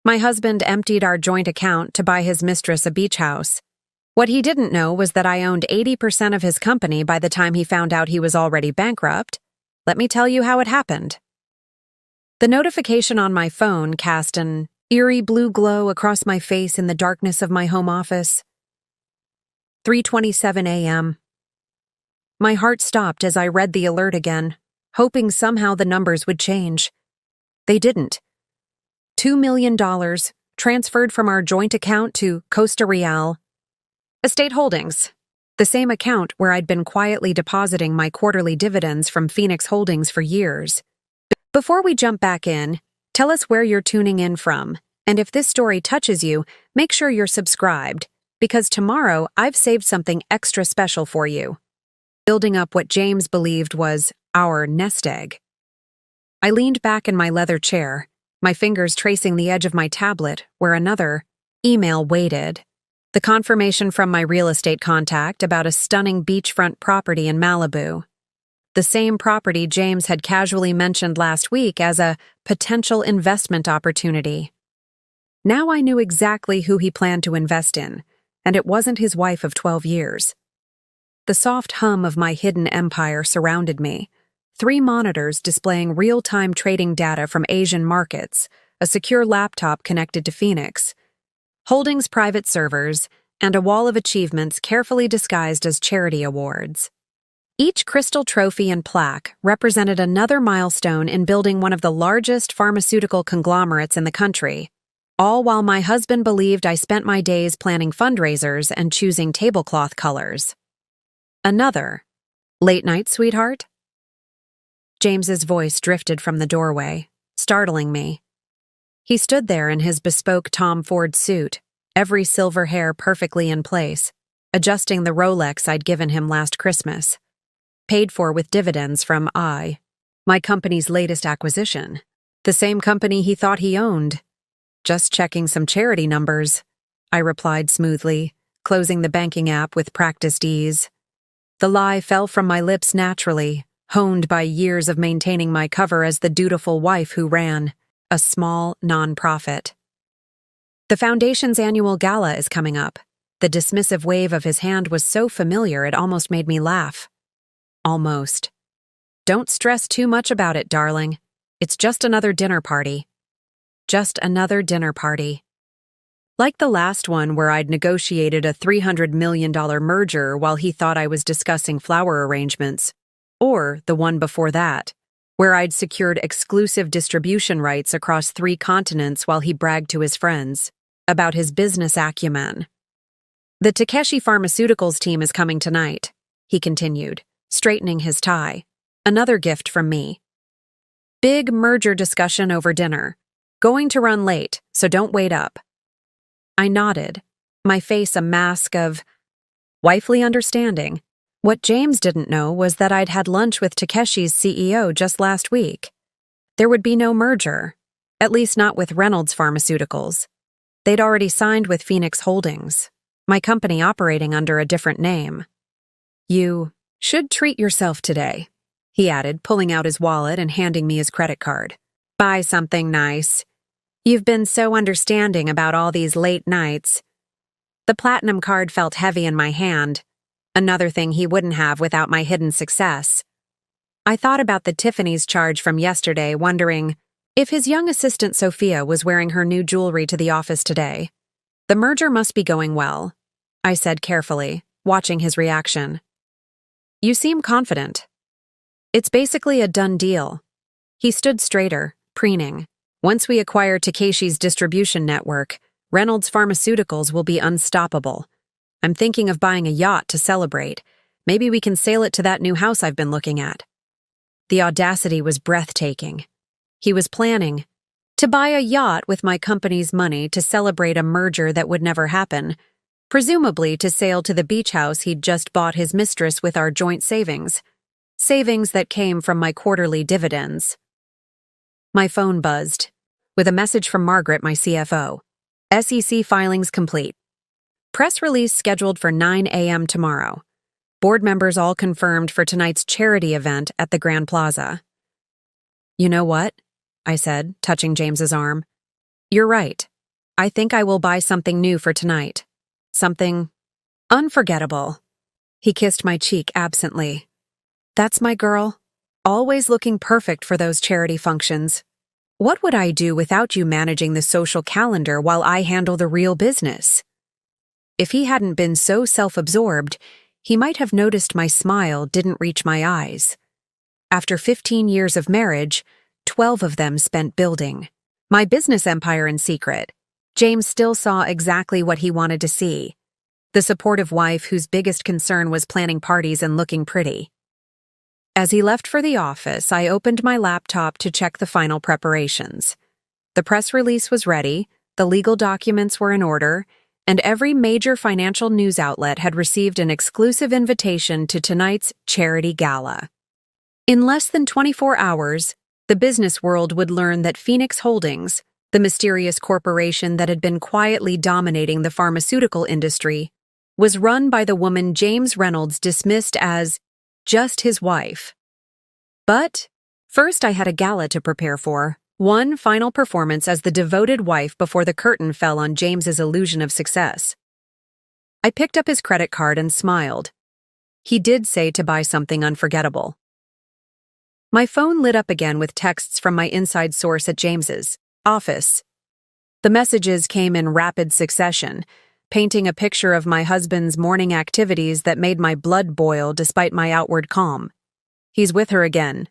My husband emptied our joint account to buy his mistress a beach house. What he didn't know was that I owned 80% of his company by the time he found out he was already bankrupt. Let me tell you how it happened. The notification on my phone cast an eerie blue glow across my face in the darkness of my home office. 3:27 a.m. My heart stopped as I read the alert again, hoping somehow the numbers would change. They didn't. $2 million transferred from our joint account to Costa Real Estate Holdings, the same account where I'd been quietly depositing my quarterly dividends from Phoenix Holdings for years. Before we jump back in, tell us where you're tuning in from, and if this story touches you, make sure you're subscribed, because tomorrow I've saved something extra special for you. Building up what James believed was our nest egg. I leaned back in my leather chair, my fingers tracing the edge of my tablet where another email waited. The confirmation from my real estate contact about a stunning beachfront property in Malibu. The same property James had casually mentioned last week as a potential investment opportunity. Now I knew exactly who he planned to invest in, and it wasn't his wife of 12 years. The soft hum of my hidden empire surrounded me. 3 monitors displaying real-time trading data from Asian markets, a secure laptop connected to Phoenix, Holdings private servers, and a wall of achievements carefully disguised as charity awards. Each crystal trophy and plaque represented another milestone in building one of the largest pharmaceutical conglomerates in the country, all while my husband believed I spent my days planning fundraisers and choosing tablecloth colors. Another late night, sweetheart? James's voice drifted from the doorway, startling me. He stood there in his bespoke Tom Ford suit, every silver hair perfectly in place, adjusting the Rolex I'd given him last Christmas. Paid for with dividends from my company's latest acquisition, the same company he thought he owned. Just checking some charity numbers, I replied smoothly, closing the banking app with practiced ease. The lie fell from my lips naturally, honed by years of maintaining my cover as the dutiful wife who ran a small nonprofit. The Foundation's annual gala is coming up. The dismissive wave of his hand was so familiar it almost made me laugh. Almost. Don't stress too much about it, darling. It's just another dinner party. Just another dinner party. Like the last one where I'd negotiated a $300 million merger while he thought I was discussing flower arrangements. Or the one before that, where I'd secured exclusive distribution rights across 3 continents while he bragged to his friends about his business acumen. The Takeshi Pharmaceuticals team is coming tonight, he continued, straightening his tie. Another gift from me. Big merger discussion over dinner. Going to run late, so don't wait up. I nodded, my face a mask of wifely understanding. What James didn't know was that I'd had lunch with Takeshi's CEO just last week. There would be no merger, at least not with Reynolds Pharmaceuticals. They'd already signed with Phoenix Holdings, my company operating under a different name. You should treat yourself today, he added, pulling out his wallet and handing me his credit card. Buy something nice. You've been so understanding about all these late nights. The platinum card felt heavy in my hand. Another thing he wouldn't have without my hidden success. I thought about the Tiffany's charge from yesterday, wondering if his young assistant Sophia was wearing her new jewelry to the office today. The merger must be going well, I said carefully, watching his reaction. You seem confident. It's basically a done deal. He stood straighter, preening. Once we acquire Takeshi's distribution network, Reynolds Pharmaceuticals will be unstoppable. I'm thinking of buying a yacht to celebrate. Maybe we can sail it to that new house I've been looking at. The audacity was breathtaking. He was planning to buy a yacht with my company's money to celebrate a merger that would never happen, presumably to sail to the beach house he'd just bought his mistress with our joint savings that came from my quarterly dividends. My phone buzzed, with a message from Margaret, my CFO. SEC filings complete. Press release scheduled for 9 a.m. tomorrow. Board members all confirmed for tonight's charity event at the Grand Plaza. You know what? I said, touching James's arm. You're right. I think I will buy something new for tonight. Something unforgettable. He kissed my cheek absently. That's my girl. Always looking perfect for those charity functions. What would I do without you managing the social calendar while I handle the real business? If he hadn't been so self-absorbed, he might have noticed my smile didn't reach my eyes. After 15 years of marriage, 12 of them spent building my business empire in secret. James still saw exactly what he wanted to see. The supportive wife whose biggest concern was planning parties and looking pretty. As he left for the office, I opened my laptop to check the final preparations. The press release was ready, the legal documents were in order, and every major financial news outlet had received an exclusive invitation to tonight's charity gala. In less than 24 hours, the business world would learn that Phoenix Holdings, the mysterious corporation that had been quietly dominating the pharmaceutical industry, was run by the woman James Reynolds dismissed as just his wife. But first I had a gala to prepare for, one final performance as the devoted wife before the curtain fell on James's illusion of success. I picked up his credit card and smiled. He did say to buy something unforgettable. My phone lit up again with texts from my inside source at James's office. The messages came in rapid succession, painting a picture of my husband's morning activities that made my blood boil despite my outward calm. He's with her again.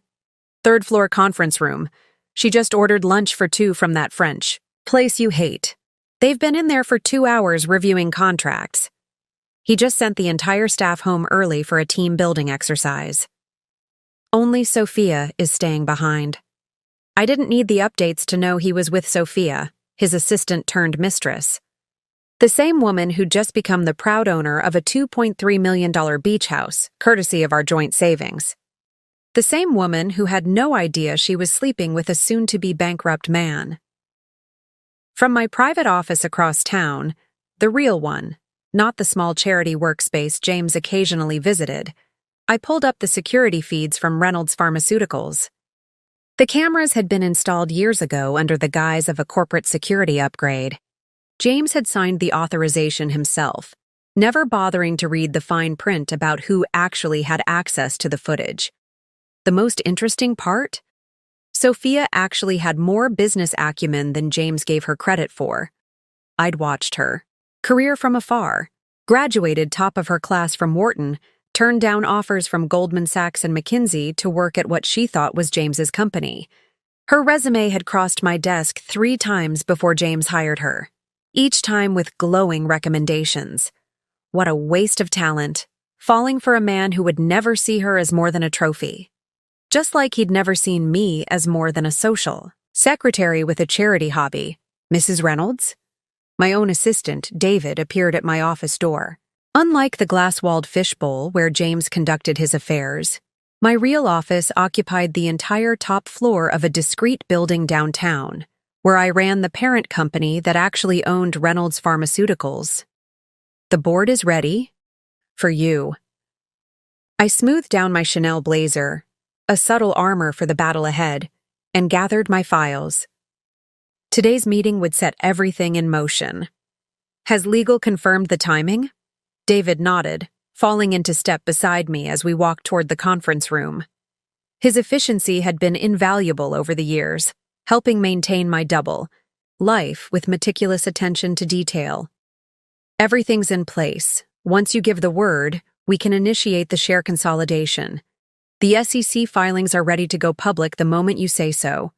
Third floor conference room. She just ordered lunch for 2 from that French place you hate. They've been in there for 2 hours reviewing contracts. He just sent the entire staff home early for a team building exercise. Only Sophia is staying behind. I didn't need the updates to know he was with Sophia, his assistant turned mistress. The same woman who'd just become the proud owner of a $2.3 million beach house, courtesy of our joint savings. The same woman who had no idea she was sleeping with a soon-to-be bankrupt man. From my private office across town, the real one, not the small charity workspace James occasionally visited, I pulled up the security feeds from Reynolds Pharmaceuticals. The cameras had been installed years ago under the guise of a corporate security upgrade. James had signed the authorization himself, never bothering to read the fine print about who actually had access to the footage. The most interesting part? Sophia actually had more business acumen than James gave her credit for. I'd watched her. Career from afar. Graduated top of her class from Wharton, turned down offers from Goldman Sachs and McKinsey to work at what she thought was James's company. Her resume had crossed my desk 3 times before James hired her, each time with glowing recommendations. What a waste of talent, falling for a man who would never see her as more than a trophy. Just like he'd never seen me as more than a social secretary with a charity hobby. Mrs. Reynolds? My own assistant, David, appeared at my office door. Unlike the glass-walled fishbowl where James conducted his affairs, my real office occupied the entire top floor of a discreet building downtown, where I ran the parent company that actually owned Reynolds Pharmaceuticals. The board is ready. For you. I smoothed down my Chanel blazer, a subtle armor for the battle ahead, and gathered my files. Today's meeting would set everything in motion. Has legal confirmed the timing? David nodded, falling into step beside me as we walked toward the conference room. His efficiency had been invaluable over the years, helping maintain my double life with meticulous attention to detail. Everything's in place. Once you give the word, we can initiate the share consolidation. The SEC filings are ready to go public the moment you say so.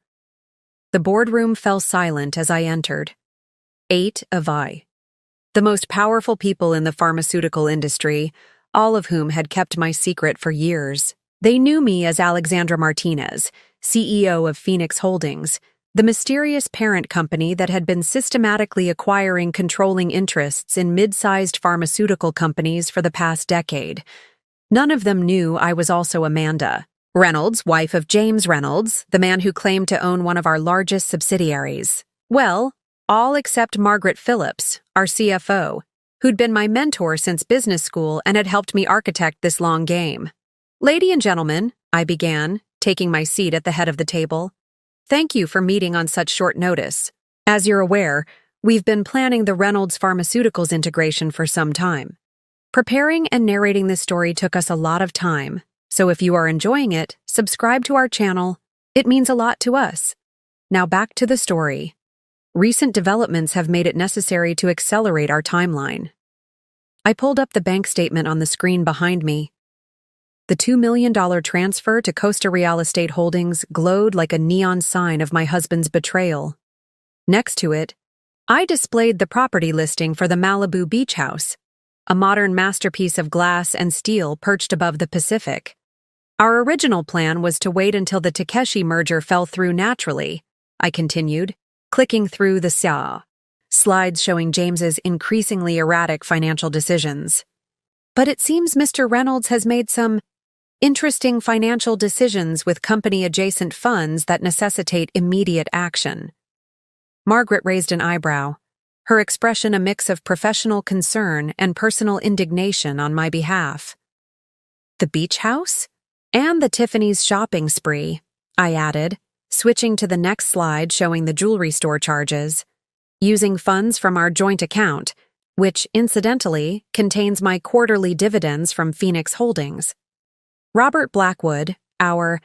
The boardroom fell silent as I entered. 8 of the most powerful people in the pharmaceutical industry, all of whom had kept my secret for years. They knew me as Alexandra Martinez, CEO of Phoenix Holdings, the mysterious parent company that had been systematically acquiring controlling interests in mid-sized pharmaceutical companies for the past decade. None of them knew I was also Amanda Reynolds, wife of James Reynolds, the man who claimed to own one of our largest subsidiaries. Well, all except Margaret Phillips, our CFO, who'd been my mentor since business school and had helped me architect this long game. Lady and gentlemen, I began, taking my seat at the head of the table. Thank you for meeting on such short notice. As you're aware, We've been planning the Reynolds Pharmaceuticals integration for some time. Preparing and narrating this story took us a lot of time, so if you are enjoying it, subscribe to our channel. It means a lot to us. Now back to the story. Recent developments have made it necessary to accelerate our timeline. I pulled up the bank statement on the screen behind me. The $2 million transfer to Costa Real Estate Holdings glowed like a neon sign of my husband's betrayal. Next to it, I displayed the property listing for the Malibu Beach House, a modern masterpiece of glass and steel perched above the Pacific. Our original plan was to wait until the Takeshi merger fell through naturally, I continued, clicking through the slides showing James's increasingly erratic financial decisions. But it seems Mr. Reynolds has made some interesting financial decisions with company-adjacent funds that necessitate immediate action. Margaret raised an eyebrow, her expression a mix of professional concern and personal indignation on my behalf. The beach house? And the Tiffany's shopping spree, I added, switching to the next slide showing the jewelry store charges, using funds from our joint account, which, incidentally, contains my quarterly dividends from Phoenix Holdings. Robert Blackwood, our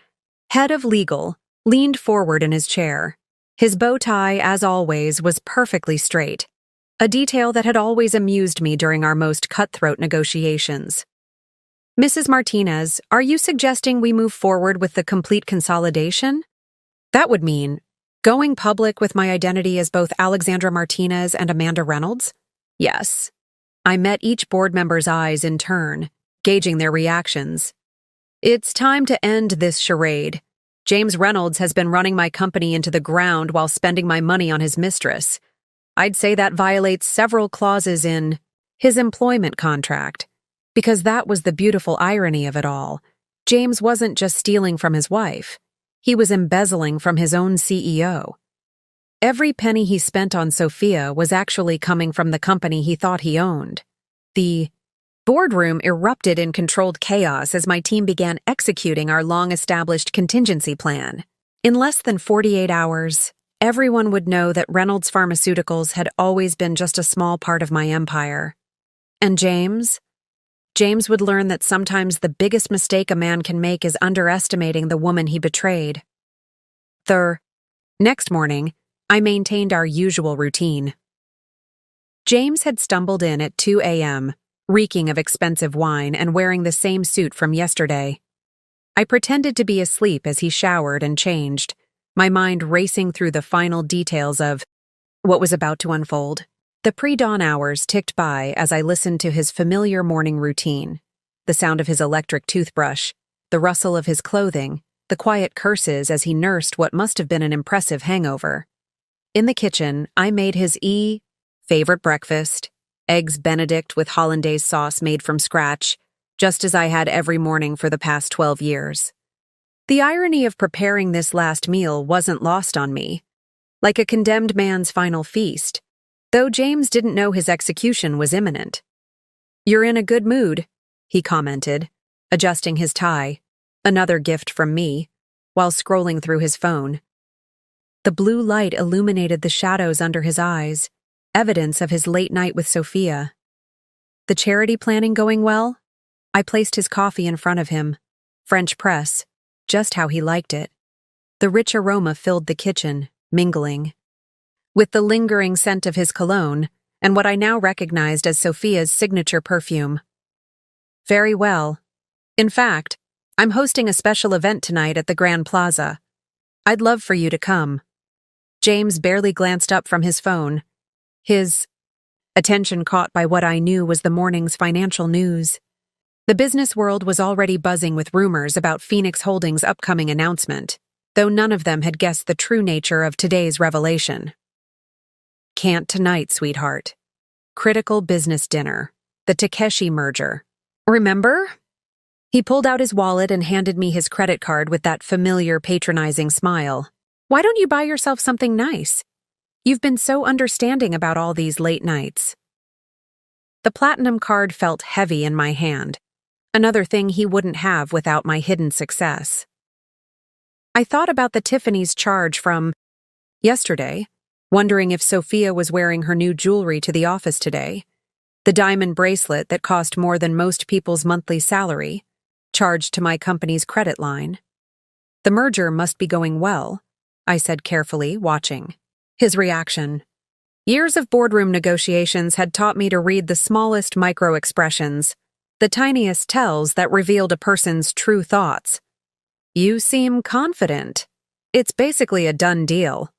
head of legal, leaned forward in his chair. His bow tie, as always, was perfectly straight, a detail that had always amused me during our most cutthroat negotiations. Mrs. Martinez, are you suggesting we move forward with the complete consolidation? That would mean going public with my identity as both Alexandra Martinez and Amanda Reynolds? Yes. I met each board member's eyes in turn, gauging their reactions. It's time to end this charade. James Reynolds has been running my company into the ground while spending my money on his mistress. I'd say that violates several clauses in his employment contract. Because that was the beautiful irony of it all. James wasn't just stealing from his wife. He was embezzling from his own CEO. Every penny he spent on Sophia was actually coming from the company he thought he owned. The boardroom erupted in controlled chaos as my team began executing our long-established contingency plan. In less than 48 hours, everyone would know that Reynolds Pharmaceuticals had always been just a small part of my empire. And James would learn that sometimes the biggest mistake a man can make is underestimating the woman he betrayed. The next morning, I maintained our usual routine. James had stumbled in at 2 a.m., reeking of expensive wine and wearing the same suit from yesterday. I pretended to be asleep as he showered and changed, my mind racing through the final details of what was about to unfold. The pre-dawn hours ticked by as I listened to his familiar morning routine, the sound of his electric toothbrush, the rustle of his clothing, the quiet curses as he nursed what must have been an impressive hangover. In the kitchen, I made his favorite breakfast, eggs Benedict with hollandaise sauce made from scratch, just as I had every morning for the past 12 years. The irony of preparing this last meal wasn't lost on me. Like a condemned man's final feast, though James didn't know his execution was imminent. "You're in a good mood," he commented, adjusting his tie, another gift from me, while scrolling through his phone. The blue light illuminated the shadows under his eyes, evidence of his late night with Sophia. The charity planning going well? I placed his coffee in front of him, French press, just how he liked it. The rich aroma filled the kitchen, mingling with the lingering scent of his cologne and what I now recognized as Sophia's signature perfume. Very well. In fact, I'm hosting a special event tonight at the Grand Plaza. I'd love for you to come. James barely glanced up from his phone, his attention caught by what I knew was the morning's financial news. The business world was already buzzing with rumors about Phoenix Holdings' upcoming announcement, though none of them had guessed the true nature of today's revelation. Can't tonight, sweetheart. Critical business dinner. The Takeshi merger. Remember? He pulled out his wallet and handed me his credit card with that familiar patronizing smile. Why don't you buy yourself something nice? You've been so understanding about all these late nights. The platinum card felt heavy in my hand, another thing he wouldn't have without my hidden success. I thought about the Tiffany's charge from yesterday, wondering if Sophia was wearing her new jewelry to the office today. The diamond bracelet that cost more than most people's monthly salary, charged to my company's credit line. The merger must be going well, I said carefully, watching his reaction. Years of boardroom negotiations had taught me to read the smallest micro-expressions, the tiniest tells that revealed a person's true thoughts. You seem confident. It's basically a done deal.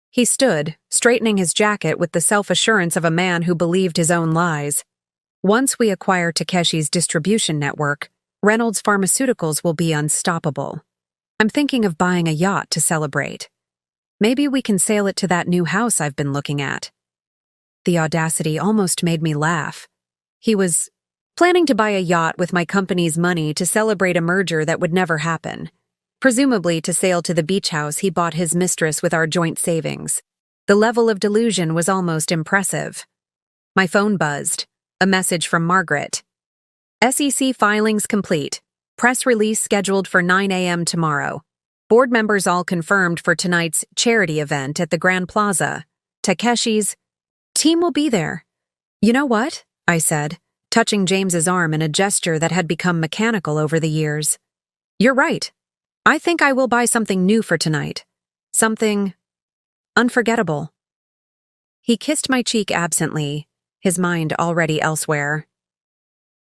He stood, straightening his jacket with the self-assurance of a man who believed his own lies. Once we acquire Takeshi's distribution network, Reynolds Pharmaceuticals will be unstoppable. I'm thinking of buying a yacht to celebrate. Maybe we can sail it to that new house I've been looking at. The audacity almost made me laugh. He was planning to buy a yacht with my company's money to celebrate a merger that would never happen. Presumably to sail to the beach house he bought his mistress with our joint savings. The level of delusion was almost impressive. My phone buzzed. A message from Margaret. SEC filings complete. Press release scheduled for 9 a.m. tomorrow. Board members all confirmed for tonight's charity event at the Grand Plaza. Takeshi's team will be there. You know what? I said, touching James's arm in a gesture that had become mechanical over the years. You're right. I think I will buy something new for tonight. Something unforgettable. He kissed my cheek absently, his mind already elsewhere.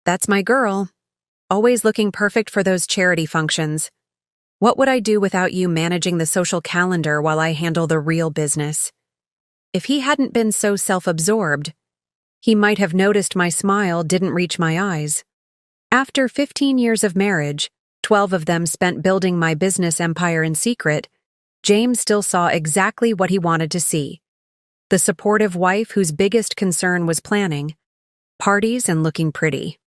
That's my girl. Always looking perfect for those charity functions. What would I do without you managing the social calendar while I handle the real business? If he hadn't been so self-absorbed, he might have noticed my smile didn't reach my eyes. After 15 years of marriage, 12 of them spent building my business empire in secret, James still saw exactly what he wanted to see. The supportive wife whose biggest concern was planning, parties, and looking pretty.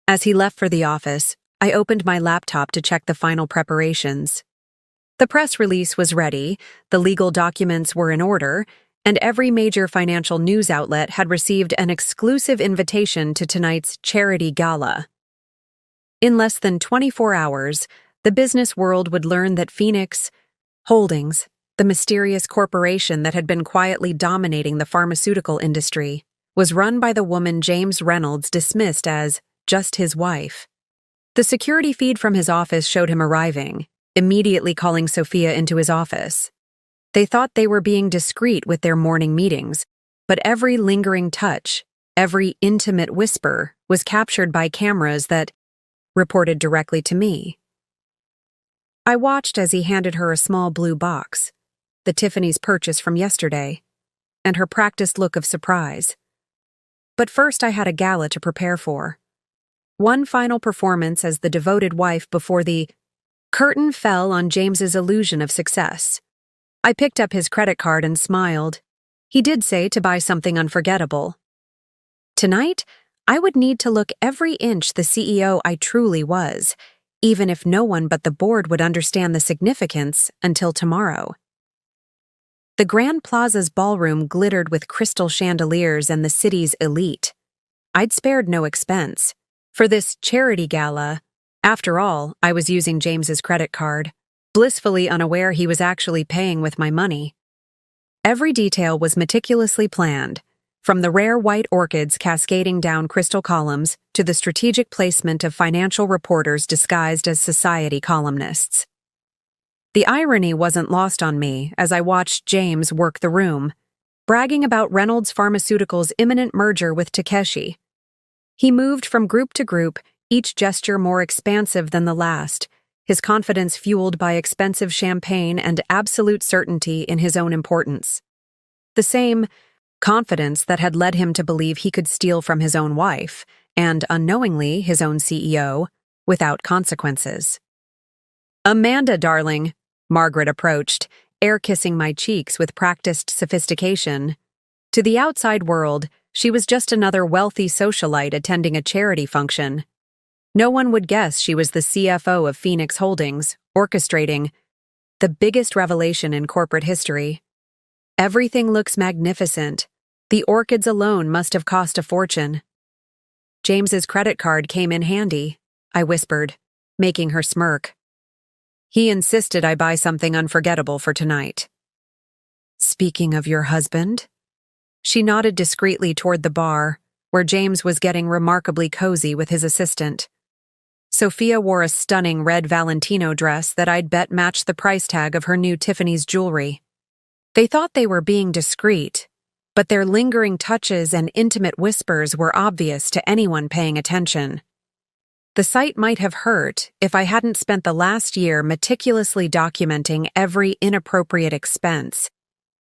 As he left for the office, I opened my laptop to check the final preparations. The press release was ready, the legal documents were in order, and every major financial news outlet had received an exclusive invitation to tonight's charity gala. In less than 24 hours, the business world would learn that Phoenix Holdings, the mysterious corporation that had been quietly dominating the pharmaceutical industry, was run by the woman James Reynolds dismissed as just his wife. The security feed from his office showed him arriving, immediately calling Sophia into his office. They thought they were being discreet with their morning meetings, but every lingering touch, every intimate whisper was captured by cameras that reported directly to me. I watched as he handed her a small blue box, the Tiffany's purchase from yesterday, and her practiced look of surprise. But first I had a gala to prepare for. One final performance as the devoted wife before the curtain fell on James's illusion of success. I picked up his credit card and smiled. He did say to buy something unforgettable. Tonight, I would need to look every inch the CEO I truly was, even if no one but the board would understand the significance until tomorrow. The Grand Plaza's ballroom glittered with crystal chandeliers and the city's elite. I'd spared no expense. For this charity gala, after all, I was using James's credit card, blissfully unaware he was actually paying with my money. Every detail was meticulously planned, from the rare white orchids cascading down crystal columns to the strategic placement of financial reporters disguised as society columnists. The irony wasn't lost on me as I watched James work the room, bragging about Reynolds Pharmaceuticals' imminent merger with Takeshi. He moved from group to group, each gesture more expansive than the last, his confidence fueled by expensive champagne and absolute certainty in his own importance. The same confidence that had led him to believe he could steal from his own wife, and unknowingly his own CEO, without consequences. "Amanda, darling," Margaret approached, air-kissing my cheeks with practiced sophistication. To the outside world, she was just another wealthy socialite attending a charity function. No one would guess she was the CFO of Phoenix Holdings, orchestrating the biggest revelation in corporate history. Everything looks magnificent. The orchids alone must have cost a fortune. James's credit card came in handy, I whispered, making her smirk. He insisted I buy something unforgettable for tonight. Speaking of your husband? She nodded discreetly toward the bar, where James was getting remarkably cozy with his assistant. Sophia wore a stunning red Valentino dress that I'd bet matched the price tag of her new Tiffany's jewelry. They thought they were being discreet, but their lingering touches and intimate whispers were obvious to anyone paying attention. The sight might have hurt if I hadn't spent the last year meticulously documenting every inappropriate expense,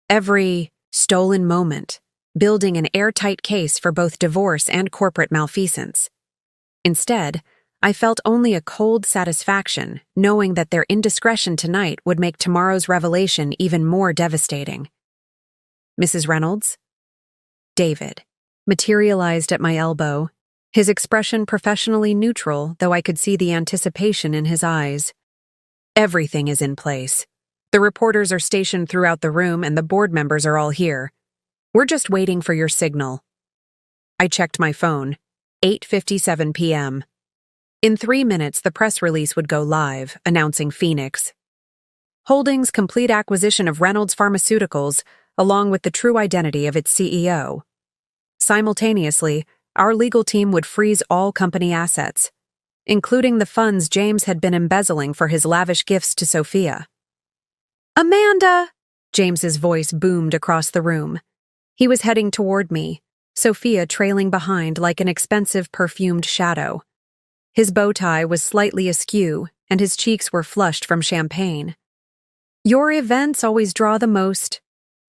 every stolen moment, building an airtight case for both divorce and corporate malfeasance. Instead, I felt only a cold satisfaction knowing that their indiscretion tonight would make tomorrow's revelation even more devastating. Mrs. Reynolds? David materialized at my elbow, his expression professionally neutral, though I could see the anticipation in his eyes. Everything is in place. The reporters are stationed throughout the room and the board members are all here. We're just waiting for your signal. I checked my phone. 8:57 p.m. In 3 minutes, the press release would go live, announcing Phoenix Holdings' complete acquisition of Reynolds Pharmaceuticals, along with the true identity of its CEO. Simultaneously, our legal team would freeze all company assets, including the funds James had been embezzling for his lavish gifts to Sophia. Amanda! James's voice boomed across the room. He was heading toward me, Sophia trailing behind like an expensive perfumed shadow. His bow tie was slightly askew, and his cheeks were flushed from champagne. Your events always draw the most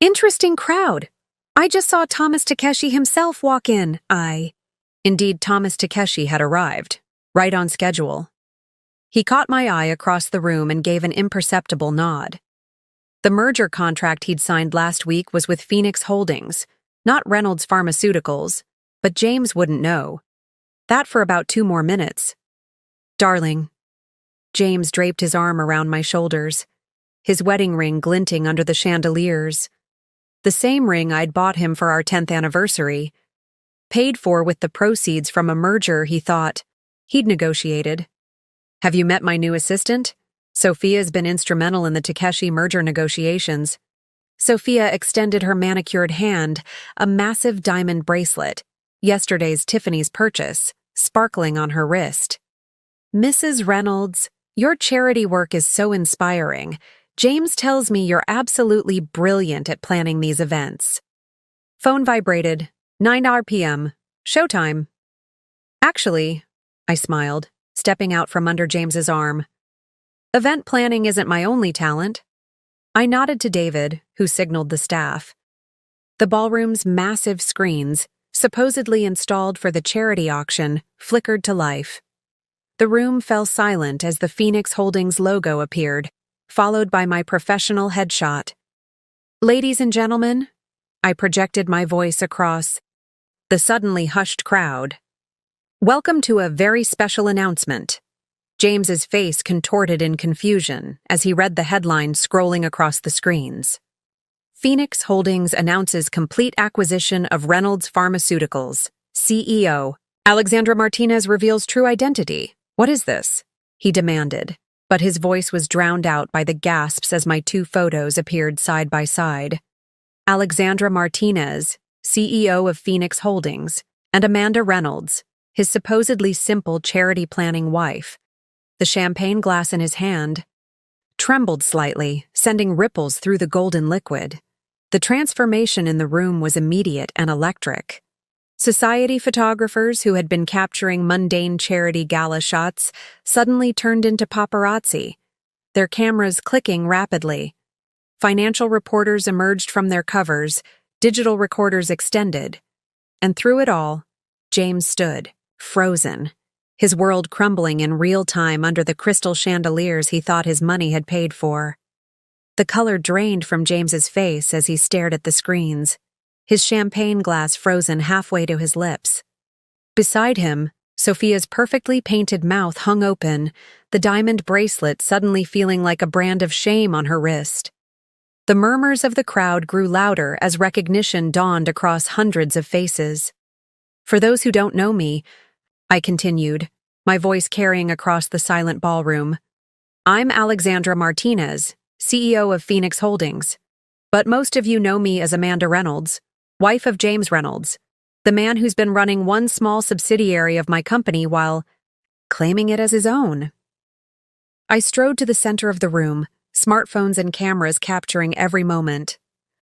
interesting crowd. I just saw Thomas Takeshi himself walk in. Indeed, Thomas Takeshi had arrived, right on schedule. He caught my eye across the room and gave an imperceptible nod. The merger contract he'd signed last week was with Phoenix Holdings, not Reynolds Pharmaceuticals, but James wouldn't know. That for about 2 more minutes. Darling. James draped his arm around my shoulders, his wedding ring glinting under the chandeliers. The same ring I'd bought him for our 10th anniversary, paid for with the proceeds from a merger he thought he'd negotiated. Have you met my new assistant? Sophia's been instrumental in the Takeshi merger negotiations. Sophia extended her manicured hand, a massive diamond bracelet, yesterday's Tiffany's purchase, sparkling on her wrist. Mrs. Reynolds, your charity work is so inspiring. James tells me you're absolutely brilliant at planning these events. Phone vibrated. 9 p.m. Showtime. Actually, I smiled, stepping out from under James's arm. Event planning isn't my only talent. I nodded to David, who signaled the staff. The ballroom's massive screens, supposedly installed for the charity auction, flickered to life. The room fell silent as the Phoenix Holdings logo appeared, followed by my professional headshot. Ladies and gentlemen, I projected my voice across the suddenly hushed crowd. Welcome to a very special announcement. James's face contorted in confusion as he read the headline scrolling across the screens. Phoenix Holdings announces complete acquisition of Reynolds Pharmaceuticals. CEO Alexandra Martinez reveals true identity. What is this? He demanded, but his voice was drowned out by the gasps as my 2 photos appeared side by side. Alexandra Martinez, CEO of Phoenix Holdings, and Amanda Reynolds, his supposedly simple charity planning wife. The champagne glass in his hand trembled slightly, sending ripples through the golden liquid. The transformation in the room was immediate and electric. Society photographers who had been capturing mundane charity gala shots suddenly turned into paparazzi, their cameras clicking rapidly. Financial reporters emerged from their covers, digital recorders extended. And through it all, James stood, frozen, his world crumbling in real time under the crystal chandeliers he thought his money had paid for. The color drained from James's face as he stared at the screens, his champagne glass frozen halfway to his lips. Beside him, Sophia's perfectly painted mouth hung open, the diamond bracelet suddenly feeling like a brand of shame on her wrist. The murmurs of the crowd grew louder as recognition dawned across hundreds of faces. For those who don't know me, I continued, my voice carrying across the silent ballroom, I'm Alexandra Martinez, CEO of Phoenix Holdings. But most of you know me as Amanda Reynolds, wife of James Reynolds, the man who's been running one small subsidiary of my company while claiming it as his own. I strode to the center of the room, smartphones and cameras capturing every moment.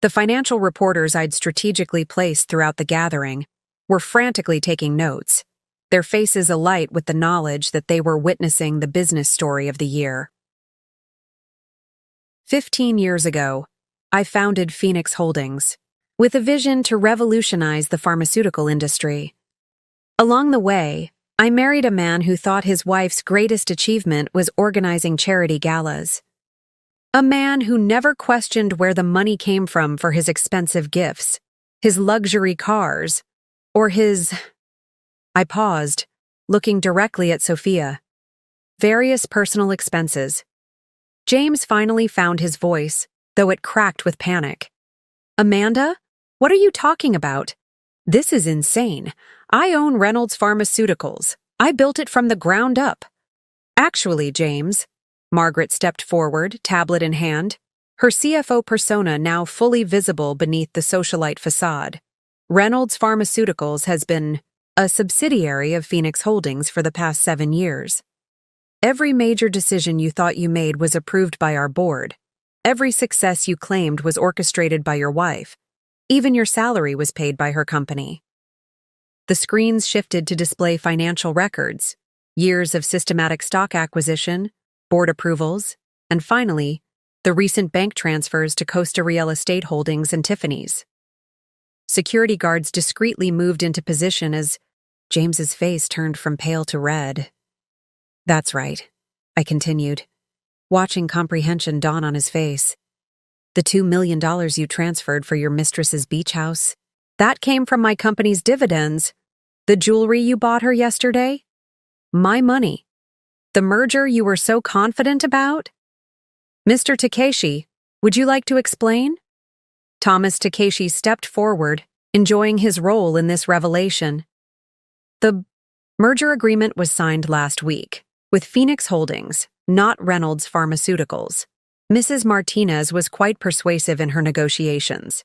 The financial reporters I'd strategically placed throughout the gathering were frantically taking notes, their faces alight with the knowledge that they were witnessing the business story of the year. 15 years ago, I founded Phoenix Holdings, with a vision to revolutionize the pharmaceutical industry. Along the way, I married a man who thought his wife's greatest achievement was organizing charity galas. A man who never questioned where the money came from for his expensive gifts, his luxury cars, or his... I paused, looking directly at Sophia. Various personal expenses. James finally found his voice, though it cracked with panic. Amanda? What are you talking about? This is insane. I own Reynolds Pharmaceuticals. I built it from the ground up. Actually, James, Margaret stepped forward, tablet in hand, her CFO persona now fully visible beneath the socialite facade. Reynolds Pharmaceuticals has been a subsidiary of Phoenix Holdings for the past 7 years. Every major decision you thought you made was approved by our board. Every success you claimed was orchestrated by your wife. Even your salary was paid by her company. The screens shifted to display financial records, years of systematic stock acquisition, board approvals, and finally, the recent bank transfers to Costa Real Estate Holdings and Tiffany's. Security guards discreetly moved into position as James's face turned from pale to red. That's right, I continued, watching comprehension dawn on his face. The $2 million you transferred for your mistress's beach house, that came from my company's dividends. The jewelry you bought her yesterday? My money. The merger you were so confident about? Mr. Takeshi, would you like to explain? Thomas Takeshi stepped forward, enjoying his role in this revelation. The merger agreement was signed last week, with Phoenix Holdings, not Reynolds Pharmaceuticals. Mrs. Martinez was quite persuasive in her negotiations.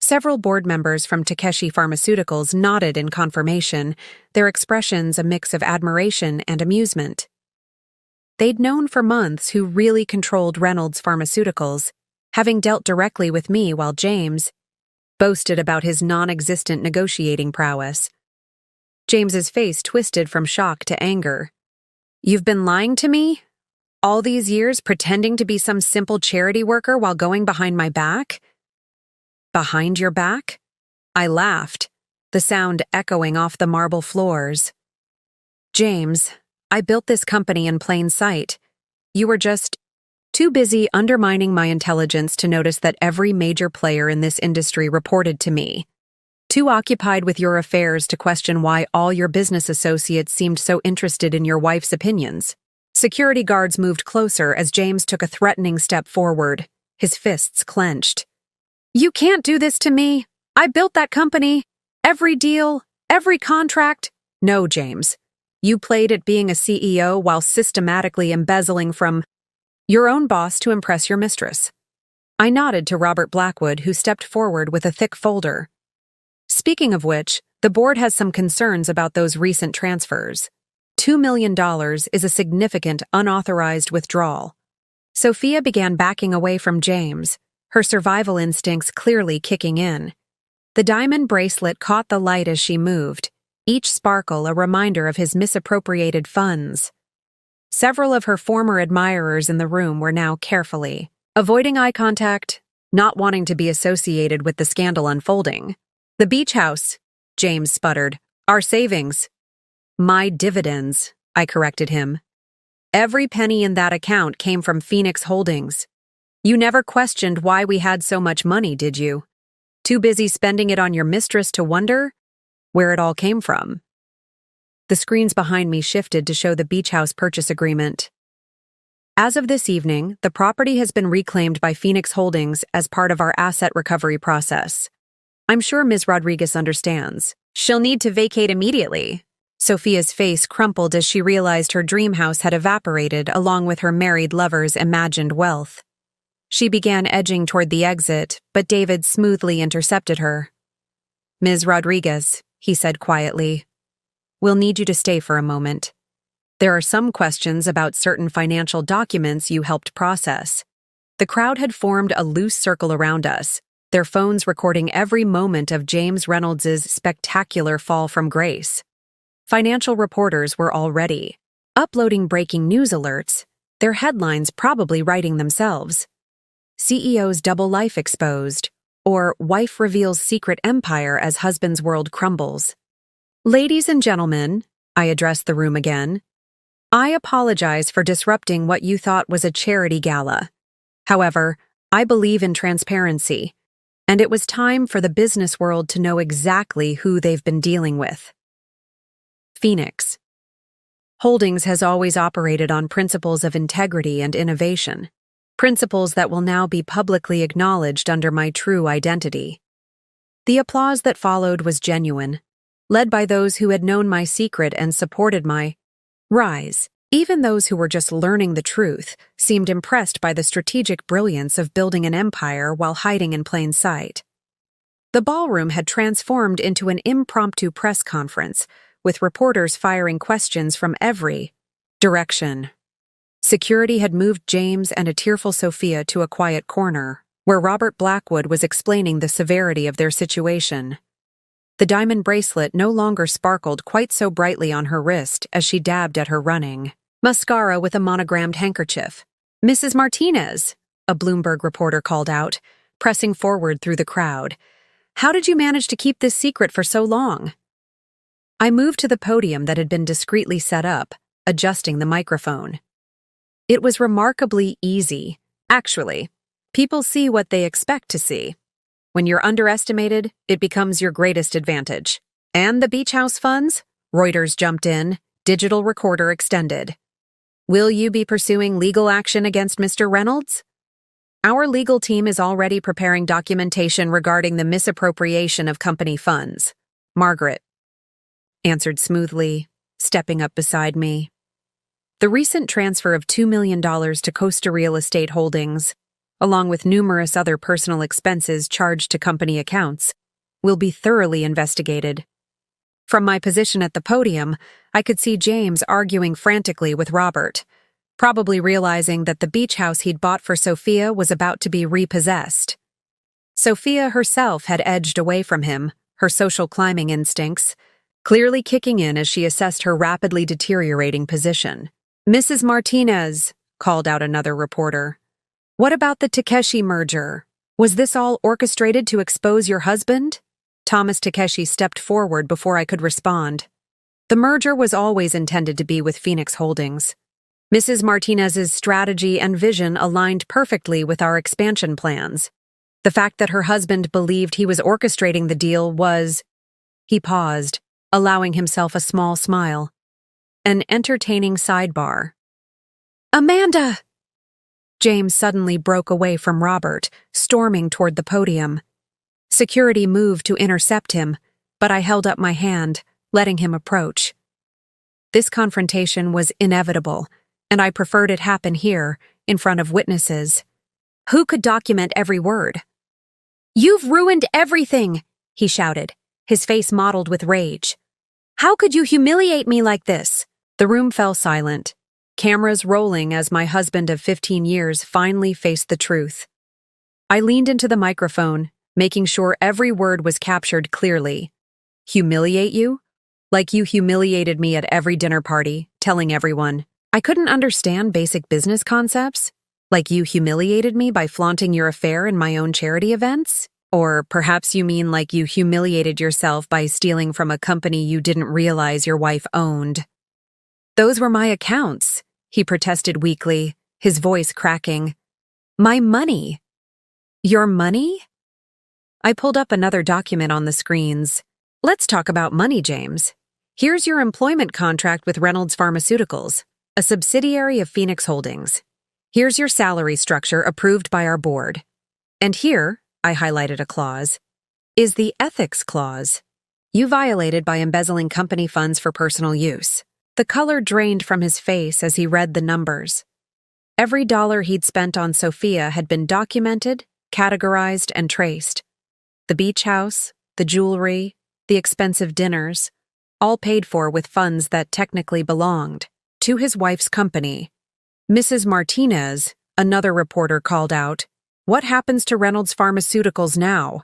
Several board members from Takeshi Pharmaceuticals nodded in confirmation, their expressions a mix of admiration and amusement. They'd known for months who really controlled Reynolds Pharmaceuticals, having dealt directly with me while James boasted about his non-existent negotiating prowess. James's face twisted from shock to anger. You've been lying to me? All these years pretending to be some simple charity worker while going behind my back? Behind your back? I laughed, the sound echoing off the marble floors. James, I built this company in plain sight. You were just too busy undermining my intelligence to notice that every major player in this industry reported to me. Too occupied with your affairs to question why all your business associates seemed so interested in your wife's opinions. Security guards moved closer as James took a threatening step forward, his fists clenched. You can't do this to me. I built that company. Every deal, every contract. No, James. You played at being a CEO while systematically embezzling from your own boss to impress your mistress. I nodded to Robert Blackwood, who stepped forward with a thick folder. Speaking of which, the board has some concerns about those recent transfers. $2 million is a significant unauthorized withdrawal. Sophia began backing away from James, her survival instincts clearly kicking in. The diamond bracelet caught the light as she moved, each sparkle a reminder of his misappropriated funds. Several of her former admirers in the room were now carefully avoiding eye contact, not wanting to be associated with the scandal unfolding. The beach house, James sputtered. Our savings. My dividends, I corrected him. Every penny in that account came from Phoenix Holdings. You never questioned why we had so much money, did you? Too busy spending it on your mistress to wonder where it all came from. The screens behind me shifted to show the beach house purchase agreement. As of this evening, the property has been reclaimed by Phoenix Holdings as part of our asset recovery process. I'm sure Ms. Rodriguez understands. She'll need to vacate immediately. Sophia's face crumpled as she realized her dream house had evaporated along with her married lover's imagined wealth. She began edging toward the exit, but David smoothly intercepted her. "Ms. Rodriguez," he said quietly, "we'll need you to stay for a moment. There are some questions about certain financial documents you helped process." The crowd had formed a loose circle around us, their phones recording every moment of James Reynolds' spectacular fall from grace. Financial reporters were already uploading breaking news alerts, their headlines probably writing themselves. CEO's double life exposed, or wife reveals secret empire as husband's world crumbles. "Ladies and gentlemen," I addressed the room again, "I apologize for disrupting what you thought was a charity gala. However, I believe in transparency, and it was time for the business world to know exactly who they've been dealing with." Phoenix Holdings has always operated on principles of integrity and innovation, principles that will now be publicly acknowledged under my true identity. The applause that followed was genuine, led by those who had known my secret and supported my rise. Even those who were just learning the truth seemed impressed by the strategic brilliance of building an empire while hiding in plain sight. The ballroom had transformed into an impromptu press conference, with reporters firing questions from every direction. Security had moved James and a tearful Sophia to a quiet corner, where Robert Blackwood was explaining the severity of their situation. The diamond bracelet no longer sparkled quite so brightly on her wrist as she dabbed at her running mascara with a monogrammed handkerchief. "Mrs. Martinez," a Bloomberg reporter called out, pressing forward through the crowd. "How did you manage to keep this secret for so long?" I moved to the podium that had been discreetly set up, adjusting the microphone. It was remarkably easy. Actually, people see what they expect to see. When you're underestimated, it becomes your greatest advantage. "And the beach house funds?" Reuters jumped in, digital recorder extended. "Will you be pursuing legal action against Mr. Reynolds?" "Our legal team is already preparing documentation regarding the misappropriation of company funds," Margaret answered smoothly, stepping up beside me. "The recent transfer of $2 million to Costa Real Estate Holdings, along with numerous other personal expenses charged to company accounts, will be thoroughly investigated." From my position at the podium, I could see James arguing frantically with Robert, probably realizing that the beach house he'd bought for Sophia was about to be repossessed. Sophia herself had edged away from him, her social climbing instincts clearly kicking in as she assessed her rapidly deteriorating position. "Mrs. Martinez," called out another reporter, "what about the Takeshi merger? Was this all orchestrated to expose your husband?" Thomas Takeshi stepped forward before I could respond. "The merger was always intended to be with Phoenix Holdings. Mrs. Martinez's strategy and vision aligned perfectly with our expansion plans. The fact that her husband believed he was orchestrating the deal was—" He paused, allowing himself a small smile. "An entertaining sidebar." "Amanda!" James suddenly broke away from Robert, storming toward the podium. Security moved to intercept him, but I held up my hand, letting him approach. This confrontation was inevitable, and I preferred it happen here, in front of witnesses. Who could document every word? "You've ruined everything!" he shouted, his face mottled with rage. "How could you humiliate me like this?" The room fell silent, cameras rolling as my husband of 15 years finally faced the truth. I leaned into the microphone, making sure every word was captured clearly. "Humiliate you? Like you humiliated me at every dinner party, telling everyone. I couldn't understand basic business concepts? Like you humiliated me by flaunting your affair in my own charity events? Or perhaps you mean like you humiliated yourself by stealing from a company you didn't realize your wife owned?" "Those were my accounts," he protested weakly, his voice cracking. "My money." "Your money?" I pulled up another document on the screens. "Let's talk about money, James. Here's your employment contract with Reynolds Pharmaceuticals, a subsidiary of Phoenix Holdings. Here's your salary structure approved by our board. And here," I highlighted a clause, "is the ethics clause. You violated by embezzling company funds for personal use." The color drained from his face as he read the numbers. Every dollar he'd spent on Sophia had been documented, categorized, and traced. The beach house, the jewelry, the expensive dinners, all paid for with funds that technically belonged to his wife's company. Mrs. Martinez, another reporter called out, "What happens to Reynolds Pharmaceuticals now?"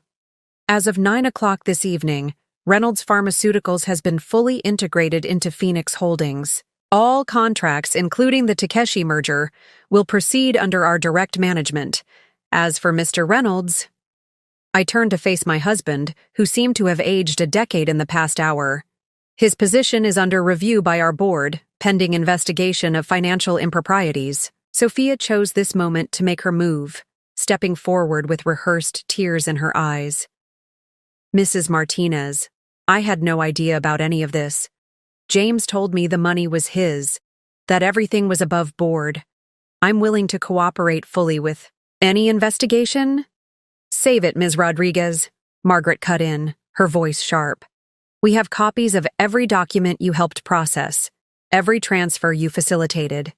As of 9 o'clock this evening, Reynolds Pharmaceuticals has been fully integrated into Phoenix Holdings. All contracts, including the Takeshi merger, will proceed under our direct management. As for Mr. Reynolds, I turned to face my husband, who seemed to have aged a decade in the past hour. His position is under review by our board, pending investigation of financial improprieties. Sophia chose this moment to make her move, stepping forward with rehearsed tears in her eyes. "Mrs. Martinez, I had no idea about any of this. James told me the money was his, that everything was above board. I'm willing to cooperate fully with any investigation." "Save it, Ms. Rodriguez," Margaret cut in, her voice sharp. "We have copies of every document you helped process, every transfer you facilitated.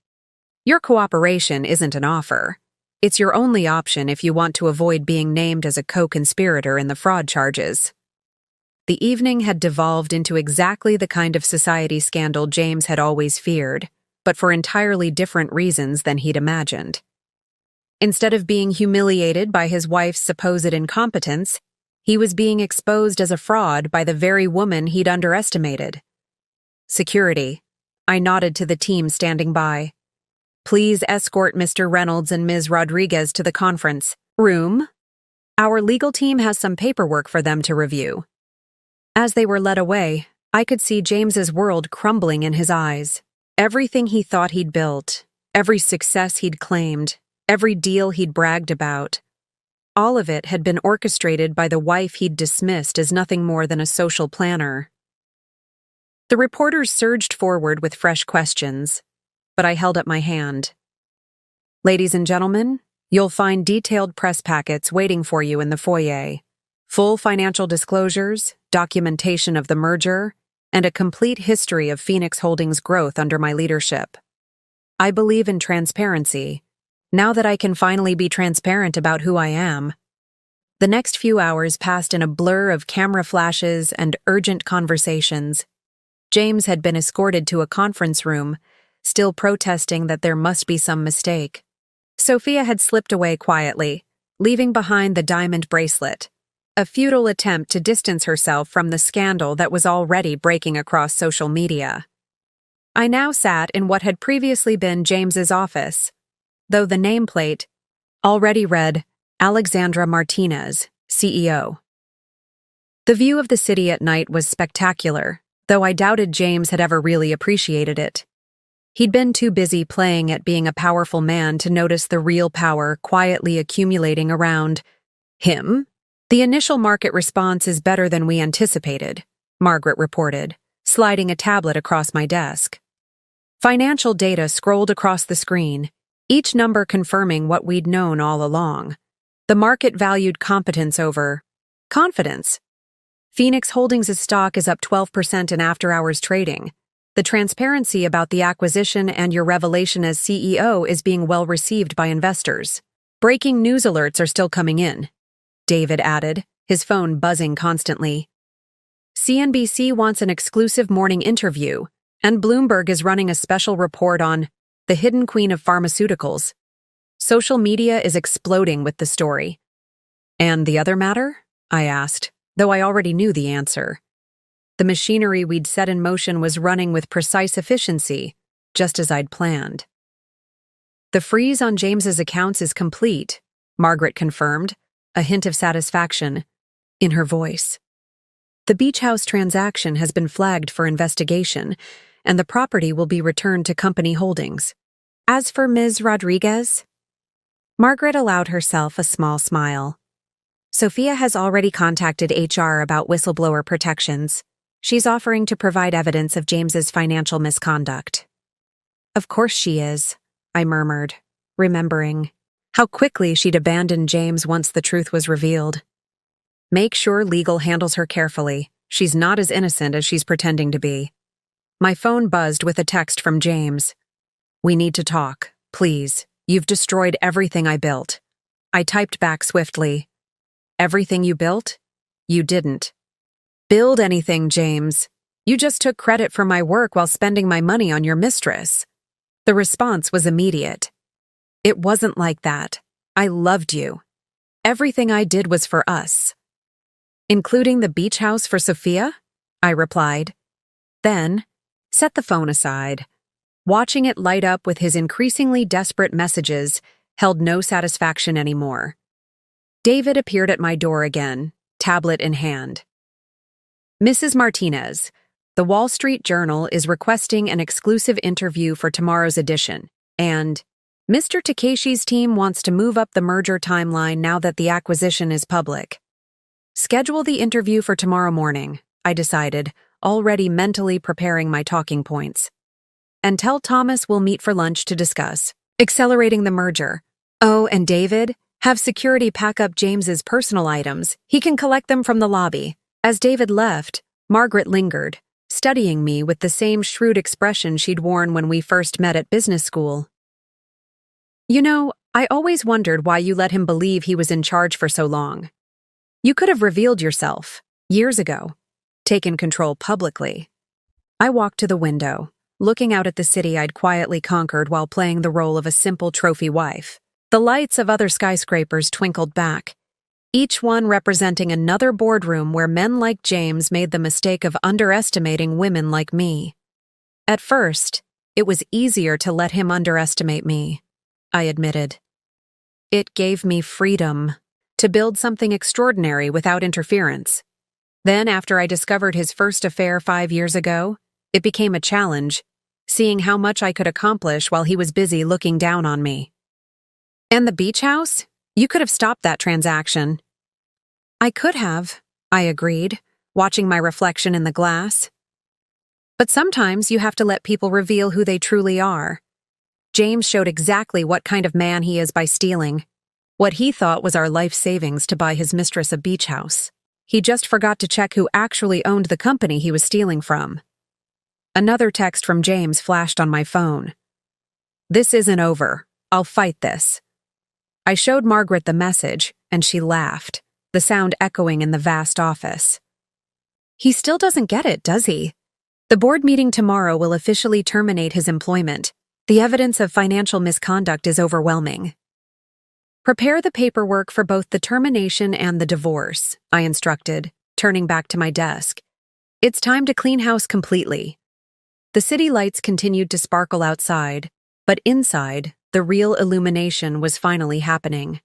Your cooperation isn't an offer. It's your only option if you want to avoid being named as a co-conspirator in the fraud charges." The evening had devolved into exactly the kind of society scandal James had always feared, but for entirely different reasons than he'd imagined. Instead of being humiliated by his wife's supposed incompetence, he was being exposed as a fraud by the very woman he'd underestimated. "Security," I nodded to the team standing by. "Please escort Mr. Reynolds and Ms. Rodriguez to the conference room. Our legal team has some paperwork for them to review." As they were led away, I could see James's world crumbling in his eyes. Everything he thought he'd built, every success he'd claimed, every deal he'd bragged about, all of it had been orchestrated by the wife he'd dismissed as nothing more than a social planner. The reporters surged forward with fresh questions, but I held up my hand. "Ladies and gentlemen, you'll find detailed press packets waiting for you in the foyer. Full financial disclosures, documentation of the merger, and a complete history of Phoenix Holdings' growth under my leadership. I believe in transparency, now that I can finally be transparent about who I am." The next few hours passed in a blur of camera flashes and urgent conversations. James had been escorted to a conference room, still protesting that there must be some mistake. Sophia had slipped away quietly, leaving behind the diamond bracelet, a futile attempt to distance herself from the scandal that was already breaking across social media. I now sat in what had previously been James's office, though the nameplate already read Alexandra Martinez, CEO. The view of the city at night was spectacular, though I doubted James had ever really appreciated it. He'd been too busy playing at being a powerful man to notice the real power quietly accumulating around him. "The initial market response is better than we anticipated," Margaret reported, sliding a tablet across my desk. Financial data scrolled across the screen, each number confirming what we'd known all along. The market valued competence over confidence. Phoenix Holdings' stock is up 12% in after-hours trading. The transparency about the acquisition and your revelation as CEO is being well received by investors. Breaking news alerts are still coming in, David added, his phone buzzing constantly. CNBC wants an exclusive morning interview, and Bloomberg is running a special report on the hidden queen of pharmaceuticals. Social media is exploding with the story. "And the other matter?" I asked, though I already knew the answer. The machinery we'd set in motion was running with precise efficiency, just as I'd planned. "The freeze on James's accounts is complete," Margaret confirmed, a hint of satisfaction in her voice. "The beach house transaction has been flagged for investigation, and the property will be returned to company holdings. As for Ms. Rodriguez?" Margaret allowed herself a small smile. "Sophia has already contacted HR about whistleblower protections. She's offering to provide evidence of James's financial misconduct." "Of course she is," I murmured, remembering how quickly she'd abandoned James once the truth was revealed. "Make sure legal handles her carefully. She's not as innocent as she's pretending to be." My phone buzzed with a text from James. "We need to talk, please. You've destroyed everything I built. I typed back swiftly. Everything you built? You didn't build anything, James. You just took credit for my work while spending my money on your mistress. The response was immediate. It wasn't like that. I loved you. Everything I did was for us. Including the beach house for Sophia? I replied. Then, set the phone aside. Watching it light up with his increasingly desperate messages held no satisfaction anymore. David appeared at my door again, tablet in hand. Mrs. Martinez, the Wall Street Journal is requesting an exclusive interview for tomorrow's edition, and Mr. Takeshi's team wants to move up the merger timeline now that the acquisition is public. Schedule the interview for tomorrow morning, I decided, already mentally preparing my talking points. And tell Thomas we'll meet for lunch to discuss accelerating the merger. Oh, and David, have security pack up James's personal items. He can collect them from the lobby. As David left, Margaret lingered, studying me with the same shrewd expression she'd worn when we first met at business school. You know, I always wondered why you let him believe he was in charge for so long. You could have revealed yourself, years ago, taken control publicly. I walked to the window, looking out at the city I'd quietly conquered while playing the role of a simple trophy wife. The lights of other skyscrapers twinkled back, each one representing another boardroom where men like James made the mistake of underestimating women like me. At first, it was easier to let him underestimate me, I admitted. It gave me freedom to build something extraordinary without interference. Then, after I discovered his first affair 5 years ago, it became a challenge, seeing how much I could accomplish while he was busy looking down on me. And the beach house? You could have stopped that transaction. I could have, I agreed, watching my reflection in the glass. But sometimes you have to let people reveal who they truly are. James showed exactly what kind of man he is by stealing what he thought was our life savings to buy his mistress a beach house. He just forgot to check who actually owned the company he was stealing from. Another text from James flashed on my phone. This isn't over. I'll fight this. I showed Margaret the message, and she laughed, the sound echoing in the vast office. He still doesn't get it, does he? The board meeting tomorrow will officially terminate his employment. The evidence of financial misconduct is overwhelming. Prepare the paperwork for both the termination and the divorce, I instructed, turning back to my desk. It's time to clean house completely. The city lights continued to sparkle outside, but inside, the real illumination was finally happening.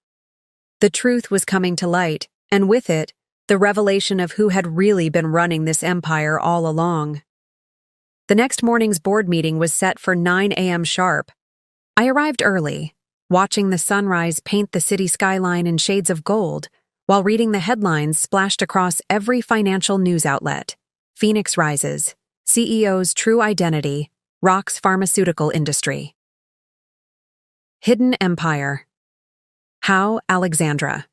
The truth was coming to light, and with it, the revelation of who had really been running this empire all along. The next morning's board meeting was set for 9 a.m. sharp. I arrived early, watching the sunrise paint the city skyline in shades of gold, while reading the headlines splashed across every financial news outlet. Phoenix rises. CEO's true identity rocks pharmaceutical industry. Hidden empire. How Alexandra.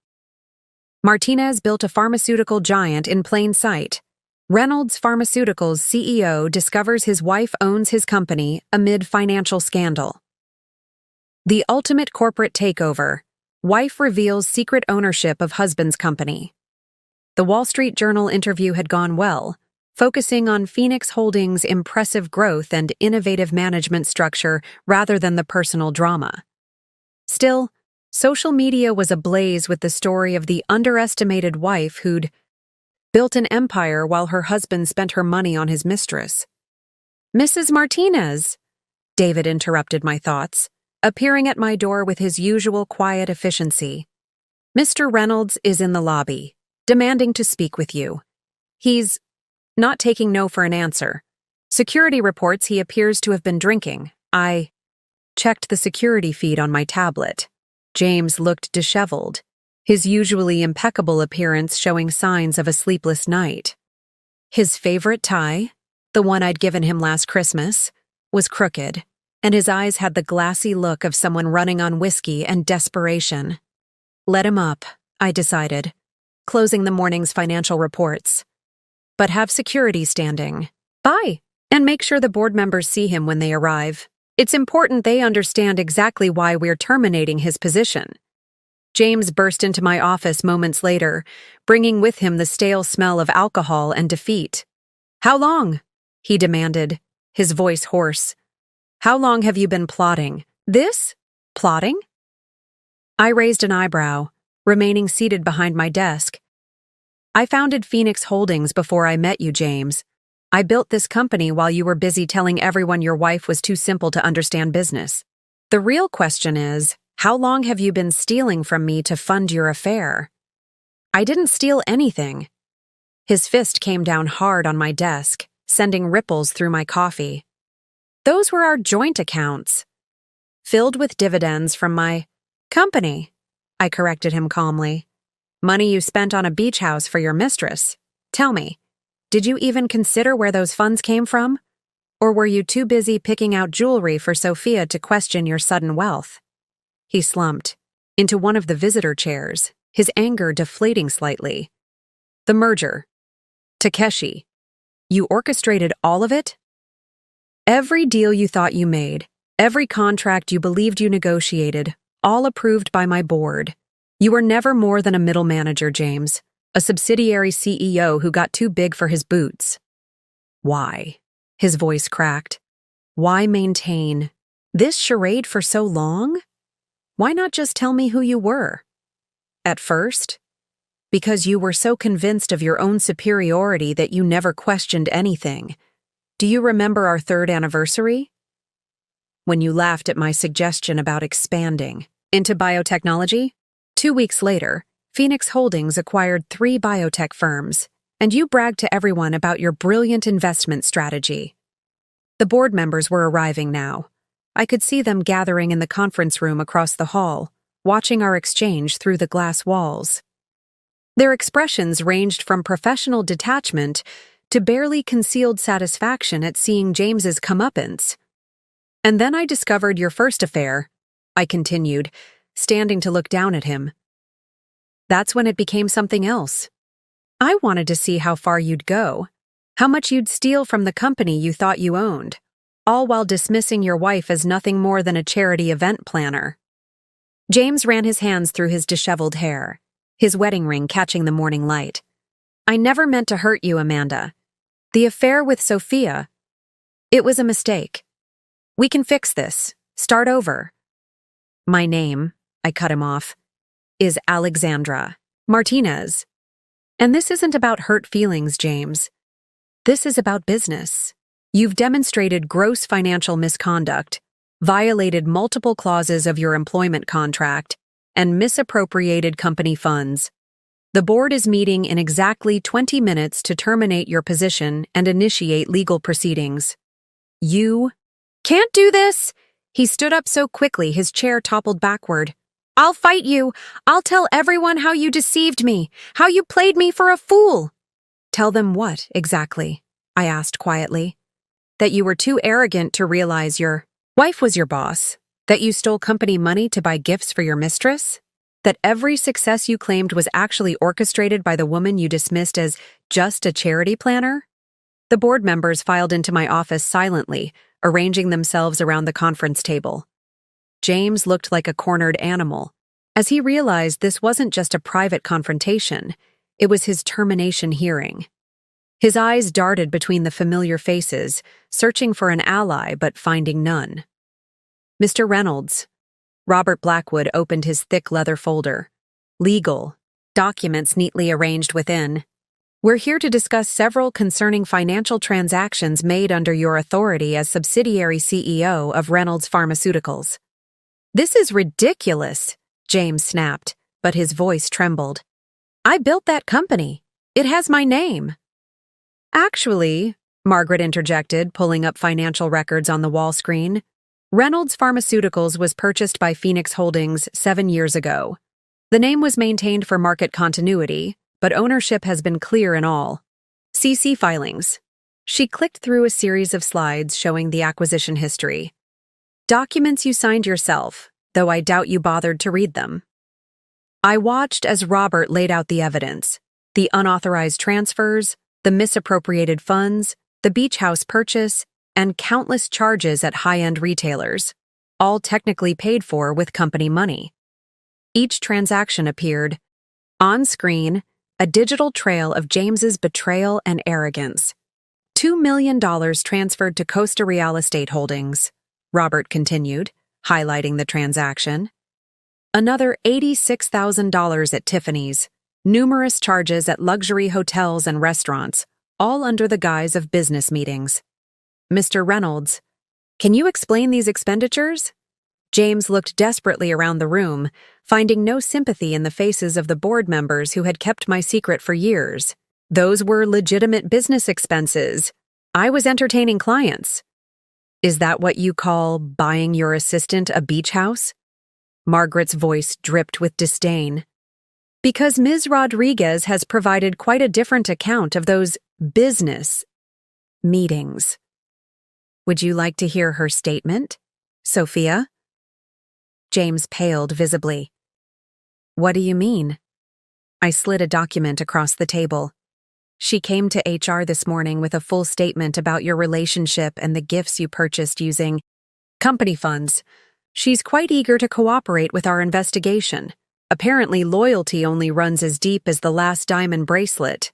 Martinez built a pharmaceutical giant in plain sight. Reynolds Pharmaceuticals CEO discovers his wife owns his company amid financial scandal. The ultimate corporate takeover. Wife reveals secret ownership of husband's company. The Wall Street Journal interview had gone well, focusing on Phoenix Holdings' impressive growth and innovative management structure rather than the personal drama. Still, social media was ablaze with the story of the underestimated wife who'd built an empire while her husband spent her money on his mistress. Mrs. Martinez, David interrupted my thoughts, appearing at my door with his usual quiet efficiency. Mr. Reynolds is in the lobby, demanding to speak with you. He's not taking no for an answer. Security reports he appears to have been drinking. I checked the security feed on my tablet. James looked disheveled, his usually impeccable appearance showing signs of a sleepless night. His favorite tie, the one I'd given him last Christmas, was crooked, and his eyes had the glassy look of someone running on whiskey and desperation. Let him up, I decided, closing the morning's financial reports. But have security standing by, and make sure the board members see him when they arrive. It's important they understand exactly why we're terminating his position. James burst into my office moments later, bringing with him the stale smell of alcohol and defeat. "How long?" he demanded, his voice hoarse. "How long have you been plotting this? Plotting?" I raised an eyebrow, remaining seated behind my desk. "I founded Phoenix Holdings before I met you, James. I built this company while you were busy telling everyone your wife was too simple to understand business. The real question is, how long have you been stealing from me to fund your affair?" "I didn't steal anything." His fist came down hard on my desk, sending ripples through my coffee. "Those were our joint accounts, filled with dividends from my company," I corrected him calmly. "Money you spent on a beach house for your mistress. Tell me, did you even consider where those funds came from? Or were you too busy picking out jewelry for Sophia to question your sudden wealth?" He slumped into one of the visitor chairs, his anger deflating slightly. "The merger. Takeshi. You orchestrated all of it? Every deal you thought you made, every contract you believed you negotiated, all approved by my board. You were never more than a middle manager, James, a subsidiary CEO who got too big for his boots." "Why?" His voice cracked. "Why maintain this charade for so long? Why not just tell me who you were?" "At first, because you were so convinced of your own superiority that you never questioned anything. Do you remember our 3rd anniversary? When you laughed at my suggestion about expanding into biotechnology? 2 weeks later, Phoenix Holdings acquired 3 biotech firms, and you bragged to everyone about your brilliant investment strategy." The board members were arriving now. I could see them gathering in the conference room across the hall, watching our exchange through the glass walls. Their expressions ranged from professional detachment to barely concealed satisfaction at seeing James's comeuppance. "And then I discovered your first affair," I continued, standing to look down at him. "That's when it became something else. I wanted to see how far you'd go, how much you'd steal from the company you thought you owned, all while dismissing your wife as nothing more than a charity event planner." James ran his hands through his disheveled hair, his wedding ring catching the morning light. "I never meant to hurt you, Amanda. The affair with Sophia, it was a mistake. We can fix this. Start over." "My name," I cut him off, "is Alexandra Martinez. And this isn't about hurt feelings, James. This is about business. You've demonstrated gross financial misconduct, violated multiple clauses of your employment contract, and misappropriated company funds. The board is meeting in exactly 20 minutes to terminate your position and initiate legal proceedings." "You can't do this!" He stood up so quickly his chair toppled backward. "I'll fight you. I'll tell everyone how you deceived me, how you played me for a fool." "Tell them what, exactly?" I asked quietly. "That you were too arrogant to realize your wife was your boss? That you stole company money to buy gifts for your mistress? That every success you claimed was actually orchestrated by the woman you dismissed as just a charity planner?" The board members filed into my office silently, arranging themselves around the conference table. James looked like a cornered animal, as he realized this wasn't just a private confrontation, it was his termination hearing. His eyes darted between the familiar faces, searching for an ally but finding none. "Mr. Reynolds." Robert Blackwood opened his thick leather folder. "Legal. Documents neatly arranged within. We're here to discuss several concerning financial transactions made under your authority as subsidiary CEO of Reynolds Pharmaceuticals." "This is ridiculous," James snapped, but his voice trembled. "I built that company. It has my name." "Actually," Margaret interjected, pulling up financial records on the wall screen, "Reynolds Pharmaceuticals was purchased by Phoenix Holdings 7 years ago. The name was maintained for market continuity, but ownership has been clear in all. CC filings." She clicked through a series of slides showing the acquisition history. "Documents you signed yourself, though I doubt you bothered to read them." I watched as Robert laid out the evidence: the unauthorized transfers, the misappropriated funds, the beach house purchase, and countless charges at high-end retailers, all technically paid for with company money. Each transaction appeared on screen, a digital trail of James's betrayal and arrogance. $2 million transferred to Costa Real Estate Holdings, Robert continued, highlighting the transaction. Another $86,000 at Tiffany's, numerous charges at luxury hotels and restaurants, all under the guise of business meetings. Mr. Reynolds, can you explain these expenditures? James looked desperately around the room, finding no sympathy in the faces of the board members who had kept my secret for years. Those were legitimate business expenses. I was entertaining clients. Is that what you call buying your assistant a beach house? Margaret's voice dripped with disdain. Because Ms. Rodriguez has provided quite a different account of those business meetings. Would you like to hear her statement, Sophia? James paled visibly. What do you mean? I slid a document across the table. She came to HR this morning with a full statement about your relationship and the gifts you purchased using company funds. She's quite eager to cooperate with our investigation. Apparently, loyalty only runs as deep as the last diamond bracelet.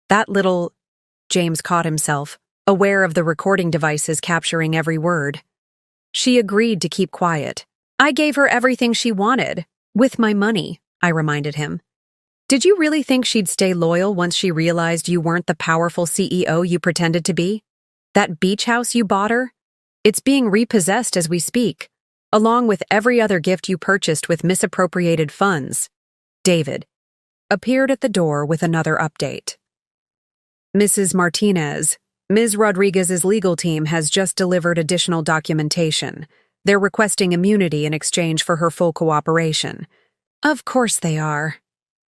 That little... James caught himself, aware of the recording devices capturing every word. She agreed to keep quiet. I gave her everything she wanted. With my money, I reminded him. Did you really think she'd stay loyal once she realized you weren't the powerful CEO you pretended to be? That beach house you bought her? It's being repossessed as we speak, along with every other gift you purchased with misappropriated funds. David appeared at the door with another update. Mrs. Martinez, Ms. Rodriguez's legal team has just delivered additional documentation. They're requesting immunity in exchange for her full cooperation. Of course they are,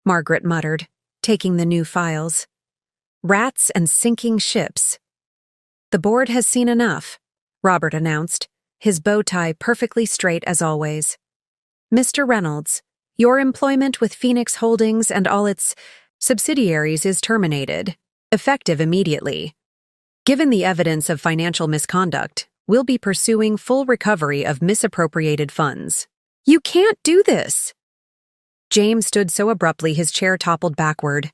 Margaret muttered, taking the new files. Rats and sinking ships. The board has seen enough, Robert announced, his bow tie perfectly straight as always. Mr. Reynolds, your employment with Phoenix Holdings and all its subsidiaries is terminated, effective immediately. Given the evidence of financial misconduct, we'll be pursuing full recovery of misappropriated funds. You can't do this! James stood so abruptly his chair toppled backward.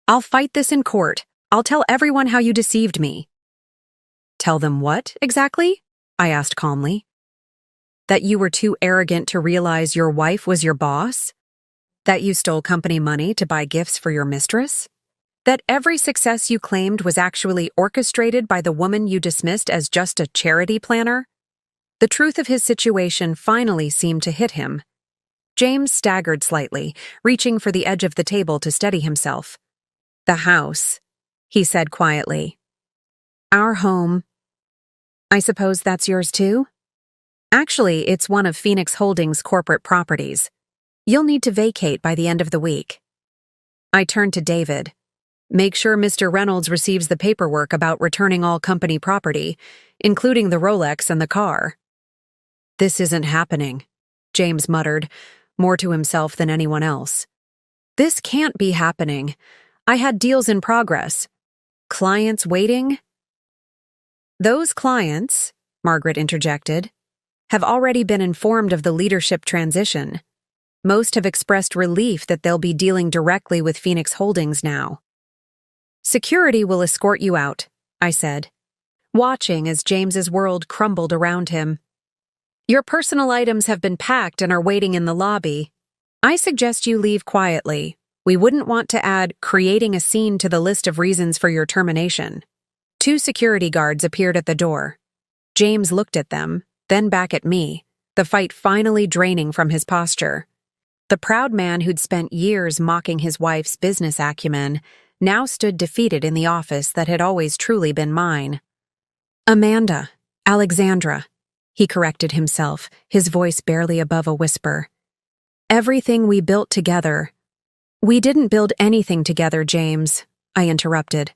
I'll fight this in court. I'll tell everyone how you deceived me. Tell them what, exactly? I asked calmly. That you were too arrogant to realize your wife was your boss? That you stole company money to buy gifts for your mistress? That every success you claimed was actually orchestrated by the woman you dismissed as just a charity planner? The truth of his situation finally seemed to hit him. James staggered slightly, reaching for the edge of the table to steady himself. The house, he said quietly. Our home. I suppose that's yours too? Actually, it's one of Phoenix Holdings' corporate properties. You'll need to vacate by the end of the week. I turned to David. Make sure Mr. Reynolds receives the paperwork about returning all company property, including the Rolex and the car. This isn't happening, James muttered, more to himself than anyone else. This can't be happening. I had deals in progress. Clients waiting? Those clients, Margaret interjected, have already been informed of the leadership transition. Most have expressed relief that they'll be dealing directly with Phoenix Holdings now. Security will escort you out, I said, watching as James's world crumbled around him. Your personal items have been packed and are waiting in the lobby. I suggest you leave quietly. We wouldn't want to add creating a scene to the list of reasons for your termination. 2 security guards appeared at the door. James looked at them, then back at me, the fight finally draining from his posture. The proud man who'd spent years mocking his wife's business acumen now stood defeated in the office that had always truly been mine. Amanda, Alexandra, he corrected himself, his voice barely above a whisper. Everything we built together. We didn't build anything together, James, I interrupted.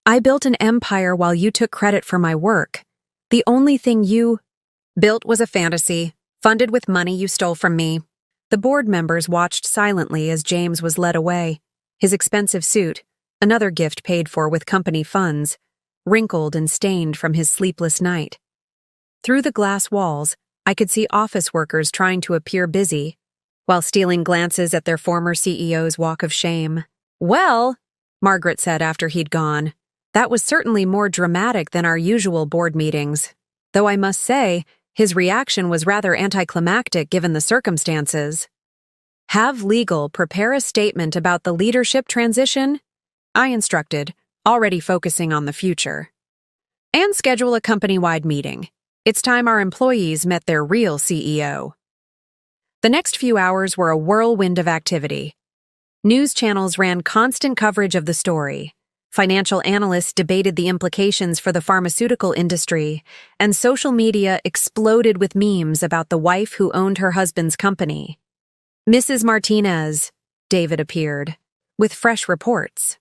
I built an empire while you took credit for my work. The only thing you built was a fantasy, funded with money you stole from me. The board members watched silently as James was led away, his expensive suit, another gift paid for with company funds, wrinkled and stained from his sleepless night. Through the glass walls, I could see office workers trying to appear busy, while stealing glances at their former CEO's walk of shame. "Well," Margaret said after he'd gone, "that was certainly more dramatic than our usual board meetings. Though I must say, his reaction was rather anticlimactic given the circumstances." "Have legal prepare a statement about the leadership transition," I instructed, already focusing on the future. "And schedule a company-wide meeting. It's time our employees met their real CEO." The next few hours were a whirlwind of activity. News channels ran constant coverage of the story. Financial analysts debated the implications for the pharmaceutical industry, and social media exploded with memes about the wife who owned her husband's company. "Mrs. Martinez," David appeared, with fresh reports.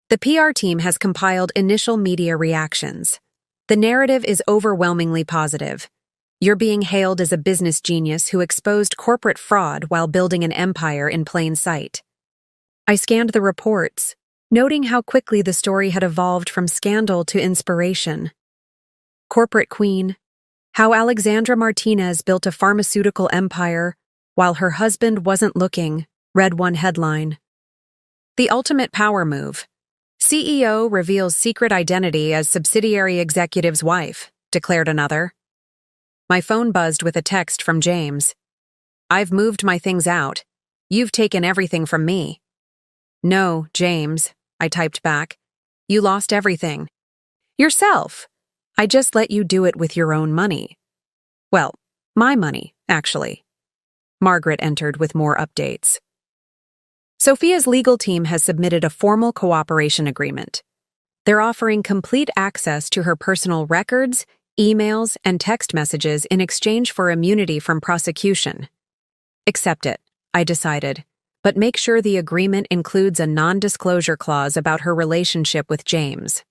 "The PR team has compiled initial media reactions. The narrative is overwhelmingly positive. You're being hailed as a business genius who exposed corporate fraud while building an empire in plain sight." I scanned the reports, noting how quickly the story had evolved from scandal to inspiration. "Corporate Queen: How Alexandra Martinez Built a Pharmaceutical Empire While Her Husband Wasn't Looking," read one headline. "The Ultimate Power Move: CEO Reveals Secret Identity as Subsidiary Executive's Wife," declared another. My phone buzzed with a text from James. "I've moved my things out. You've taken everything from me." "No, James," I typed back. "You lost everything." "Yourself. I just let you do it with your own money." "Well, my money, actually." Margaret entered with more updates. "Sophia's legal team has submitted a formal cooperation agreement. They're offering complete access to her personal records, emails, and text messages in exchange for immunity from prosecution." "Accept it," I decided, "but make sure the agreement includes a non-disclosure clause about her relationship with James.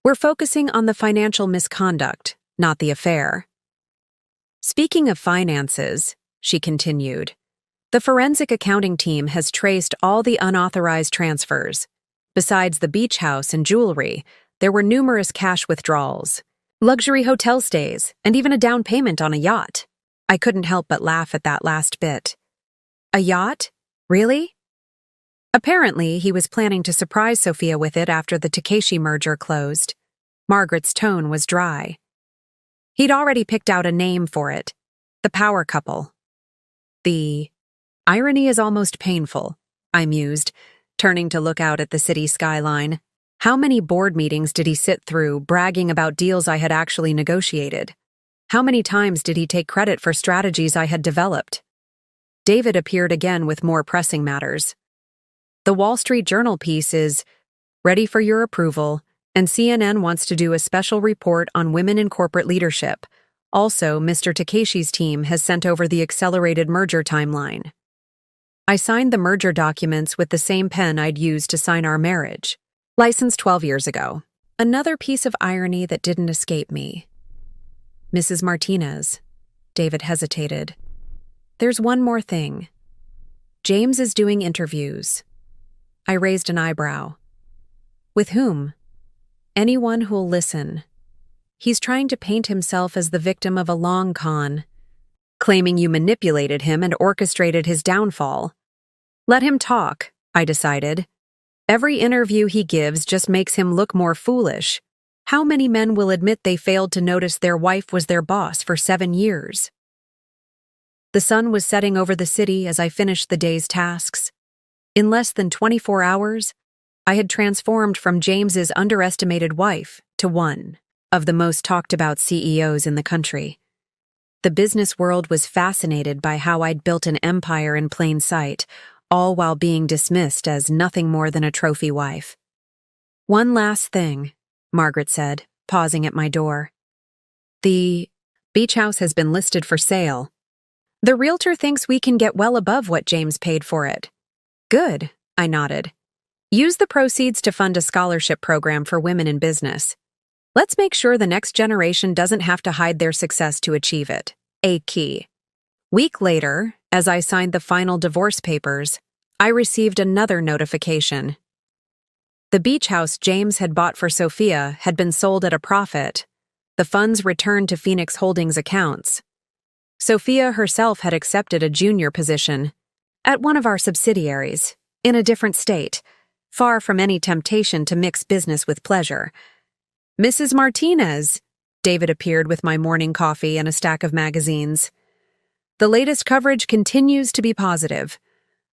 We're focusing on the financial misconduct, not the affair." "Speaking of finances," she continued, "the forensic accounting team has traced all the unauthorized transfers. Besides the beach house and jewelry, there were numerous cash withdrawals, luxury hotel stays, and even a down payment on a yacht." I couldn't help but laugh at that last bit. "A yacht? Really?" Apparently, he was planning to surprise Sophia with it after the Takeshi merger closed. Margaret's tone was dry. "He'd already picked out a name for it. The Power Couple." "The irony is almost painful," I mused, turning to look out at the city skyline. How many board meetings did he sit through, bragging about deals I had actually negotiated? How many times did he take credit for strategies I had developed? David appeared again with more pressing matters. "The Wall Street Journal piece is ready for your approval, and CNN wants to do a special report on women in corporate leadership. Also, Mr. Takeshi's team has sent over the accelerated merger timeline." I signed the merger documents with the same pen I'd used to sign our marriage. Licensed 12 years ago. Another piece of irony that didn't escape me. "Mrs. Martinez," David hesitated. "There's one more thing. James is doing interviews." I raised an eyebrow. "With whom?" "Anyone who'll listen. He's trying to paint himself as the victim of a long con, claiming you manipulated him and orchestrated his downfall." "Let him talk," I decided. "Every interview he gives just makes him look more foolish. How many men will admit they failed to notice their wife was their boss for 7 years? The sun was setting over the city as I finished the day's tasks. In less than 24 hours, I had transformed from James's underestimated wife to one of the most talked-about CEOs in the country. The business world was fascinated by how I'd built an empire in plain sight, all while being dismissed as nothing more than a trophy wife. "One last thing," Margaret said, pausing at my door. "The beach house has been listed for sale. The realtor thinks we can get well above what James paid for it." "Good," I nodded. "Use the proceeds to fund a scholarship program for women in business. Let's make sure the next generation doesn't have to hide their success to achieve it." A key. Week later, as I signed the final divorce papers, I received another notification. The beach house James had bought for Sophia had been sold at a profit. The funds returned to Phoenix Holdings accounts. Sophia herself had accepted a junior position at one of our subsidiaries, in a different state, far from any temptation to mix business with pleasure. Mrs. Martinez, David appeared with my morning coffee and a stack of magazines. The latest coverage continues to be positive.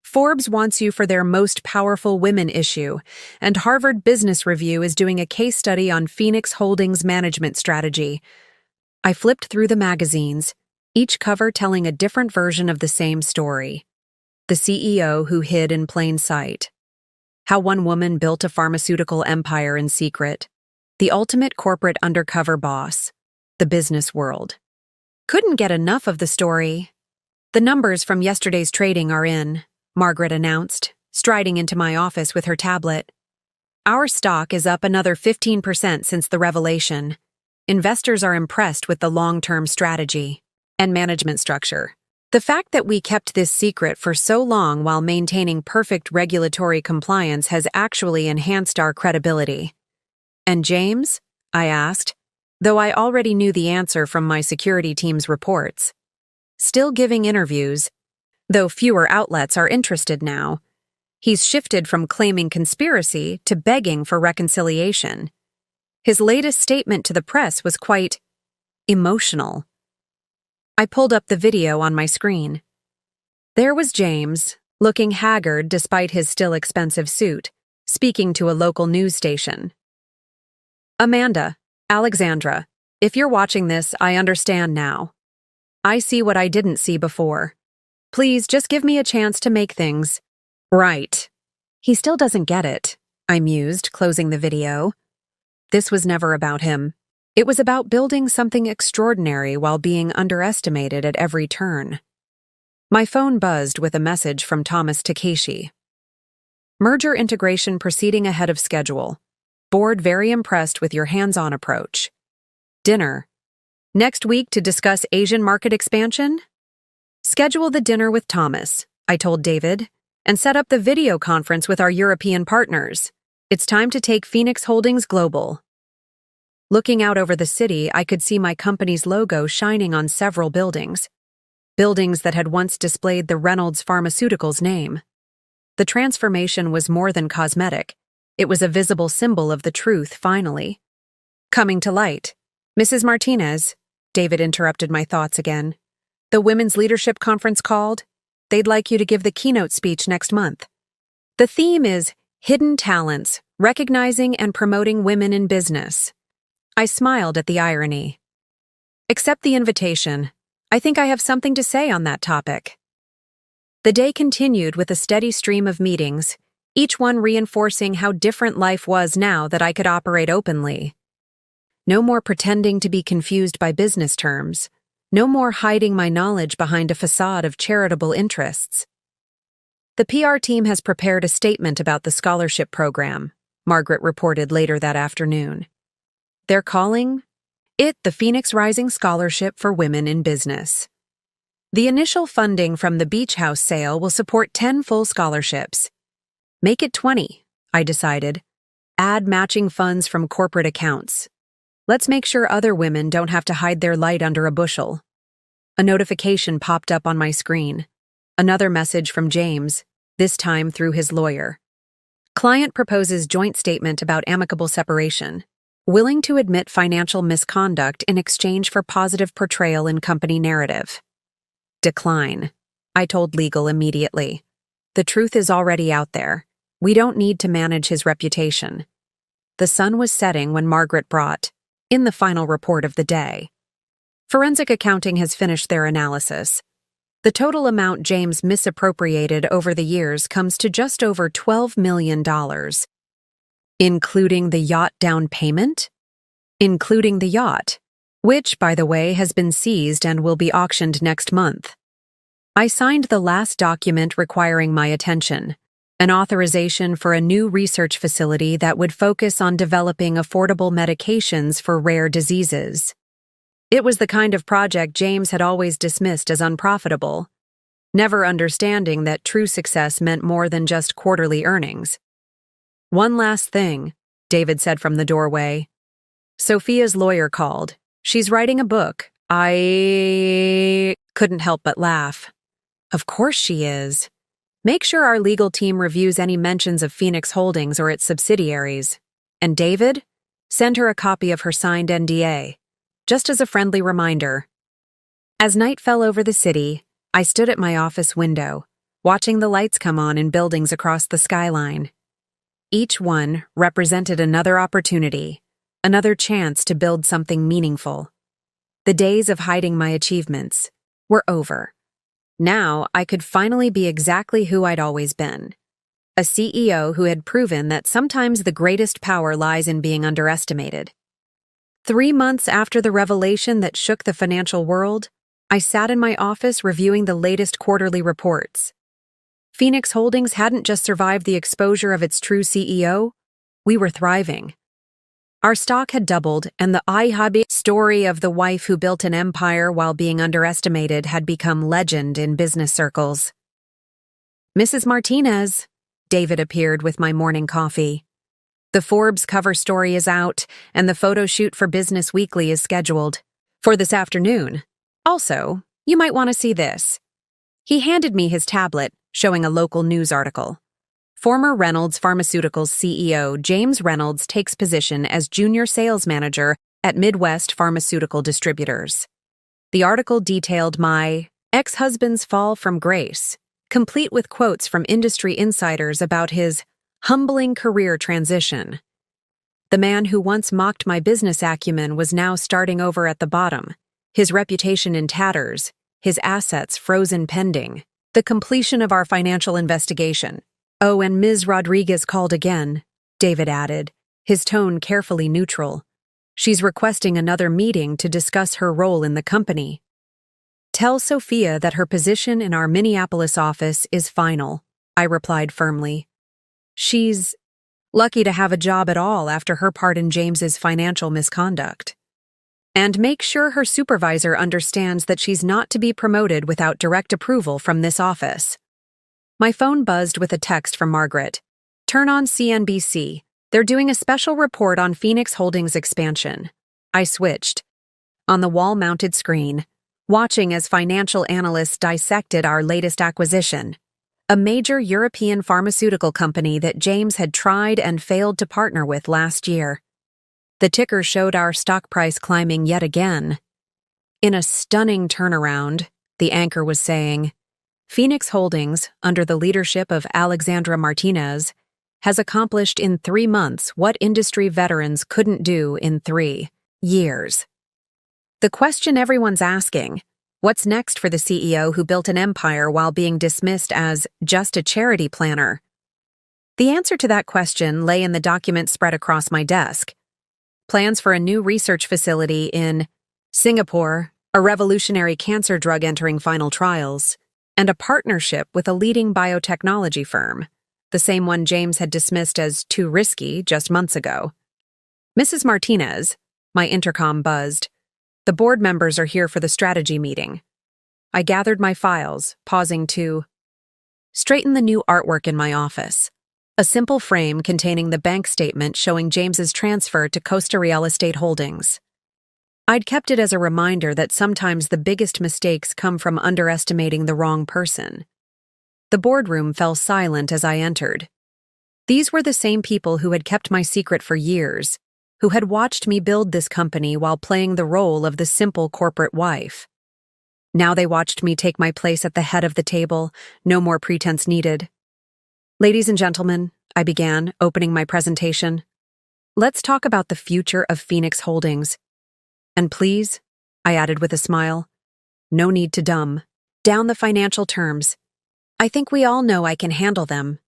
Forbes wants you for their Most Powerful Women issue, and Harvard Business Review is doing a case study on Phoenix Holdings' management strategy. I flipped through the magazines, each cover telling a different version of the same story. The CEO who hid in plain sight. How one woman built a pharmaceutical empire in secret. The ultimate corporate undercover boss. The business world. Couldn't get enough of the story. The numbers from yesterday's trading are in, Margaret announced, striding into my office with her tablet. Our stock is up another 15% since the revelation. Investors are impressed with the long-term strategy and management structure. The fact that we kept this secret for so long while maintaining perfect regulatory compliance has actually enhanced our credibility. And James? I asked, though I already knew the answer from my security team's reports. Still giving interviews, though fewer outlets are interested now. He's shifted from claiming conspiracy to begging for reconciliation. His latest statement to the press was quite emotional. I pulled up the video on my screen. There was James, looking haggard despite his still expensive suit, speaking to a local news station. Amanda, Alexandra, if you're watching this, I understand now. I see what I didn't see before. Please just give me a chance to make things right. He still doesn't get it, I mused, closing the video. This was never about him. It was about building something extraordinary while being underestimated at every turn. My phone buzzed with a message from Thomas Takeshi. Merger integration proceeding ahead of schedule. Board very impressed with your hands-on approach. Dinner. Next week to discuss Asian market expansion? Schedule the dinner with Thomas, I told David, and set up the video conference with our European partners. It's time to take Phoenix Holdings global. Looking out over the city, I could see my company's logo shining on several buildings. Buildings that had once displayed the Reynolds Pharmaceuticals name. The transformation was more than cosmetic. It was a visible symbol of the truth, finally. Coming to light. Mrs. Martinez, David interrupted my thoughts again. The Women's Leadership Conference called. They'd like you to give the keynote speech next month. The theme is Hidden Talents, Recognizing and Promoting Women in Business. I smiled at the irony. Accept the invitation. I think I have something to say on that topic. The day continued with a steady stream of meetings, each one reinforcing how different life was now that I could operate openly. No more pretending to be confused by business terms. No more hiding my knowledge behind a facade of charitable interests. The PR team has prepared a statement about the scholarship program, Margaret reported later that afternoon. They're calling it the Phoenix Rising Scholarship for Women in Business. The initial funding from the beach house sale will support 10 full scholarships. Make it 20, I decided. Add matching funds from corporate accounts. Let's make sure other women don't have to hide their light under a bushel. A notification popped up on my screen. Another message from James, this time through his lawyer. Client proposes joint statement about amicable separation. Willing to admit financial misconduct in exchange for positive portrayal in company narrative. Decline. I told legal immediately. The truth is already out there. We don't need to manage his reputation. The sun was setting when Margaret brought in the final report of the day. Forensic accounting has finished their analysis. The total amount James misappropriated over the years comes to just over $12 million. Including the yacht down payment? Including the yacht, which, by the way, has been seized and will be auctioned next month. I signed the last document requiring my attention, an authorization for a new research facility that would focus on developing affordable medications for rare diseases. It was the kind of project James had always dismissed as unprofitable, never understanding that true success meant more than just quarterly earnings. One last thing, David said from the doorway. Sophia's lawyer called. She's writing a book. I couldn't help but laugh. Of course she is. Make sure our legal team reviews any mentions of Phoenix Holdings or its subsidiaries. And David? Send her a copy of her signed NDA, just as a friendly reminder. As night fell over the city, I stood at my office window, watching the lights come on in buildings across the skyline. Each one represented another opportunity, another chance to build something meaningful. The days of hiding my achievements were over. Now I could finally be exactly who I'd always been. A CEO who had proven that sometimes the greatest power lies in being underestimated. 3 months after the revelation that shook the financial world, I sat in my office reviewing the latest quarterly reports. Phoenix Holdings hadn't just survived the exposure of its true CEO, we were thriving. Our stock had doubled, and the IHB story of the wife who built an empire while being underestimated had become legend in business circles. Mrs. Martinez, David appeared with my morning coffee. The Forbes cover story is out, and the photo shoot for Business Weekly is scheduled for this afternoon. Also, you might want to see this. He handed me his tablet, showing a local news article. Former Reynolds Pharmaceuticals CEO James Reynolds takes position as junior sales manager at Midwest Pharmaceutical Distributors. The article detailed my ex-husband's fall from grace, complete with quotes from industry insiders about his humbling career transition. The man who once mocked my business acumen was now starting over at the bottom, his reputation in tatters, his assets frozen pending the completion of our financial investigation. Oh, and Ms. Rodriguez called again, David added, his tone carefully neutral. She's requesting another meeting to discuss her role in the company. Tell Sophia that her position in our Minneapolis office is final, I replied firmly. She's lucky to have a job at all after her part in James's financial misconduct. And make sure her supervisor understands that she's not to be promoted without direct approval from this office. My phone buzzed with a text from Margaret. Turn on CNBC. They're doing a special report on Phoenix Holdings' expansion. I switched. On the wall-mounted screen, watching as financial analysts dissected our latest acquisition, a major European pharmaceutical company that James had tried and failed to partner with last year. The ticker showed our stock price climbing yet again. In a stunning turnaround, the anchor was saying, Phoenix Holdings, under the leadership of Alexandra Martinez, has accomplished in 3 months what industry veterans couldn't do in 3 years. The question everyone's asking, what's next for the CEO who built an empire while being dismissed as just a charity planner? The answer to that question lay in the document spread across my desk. Plans for a new research facility in Singapore, a revolutionary cancer drug entering final trials, and a partnership with a leading biotechnology firm, the same one James had dismissed as too risky just months ago. Mrs. Martinez, my intercom buzzed. The board members are here for the strategy meeting. I gathered my files, pausing to straighten the new artwork in my office. A simple frame containing the bank statement showing James's transfer to Costa Real Estate Holdings. I'd kept it as a reminder that sometimes the biggest mistakes come from underestimating the wrong person. The boardroom fell silent as I entered. These were the same people who had kept my secret for years, who had watched me build this company while playing the role of the simple corporate wife. Now they watched me take my place at the head of the table, no more pretense needed. Ladies and gentlemen, I began, opening my presentation. Let's talk about the future of Phoenix Holdings. And please, I added with a smile, no need to dumb down the financial terms. I think we all know I can handle them.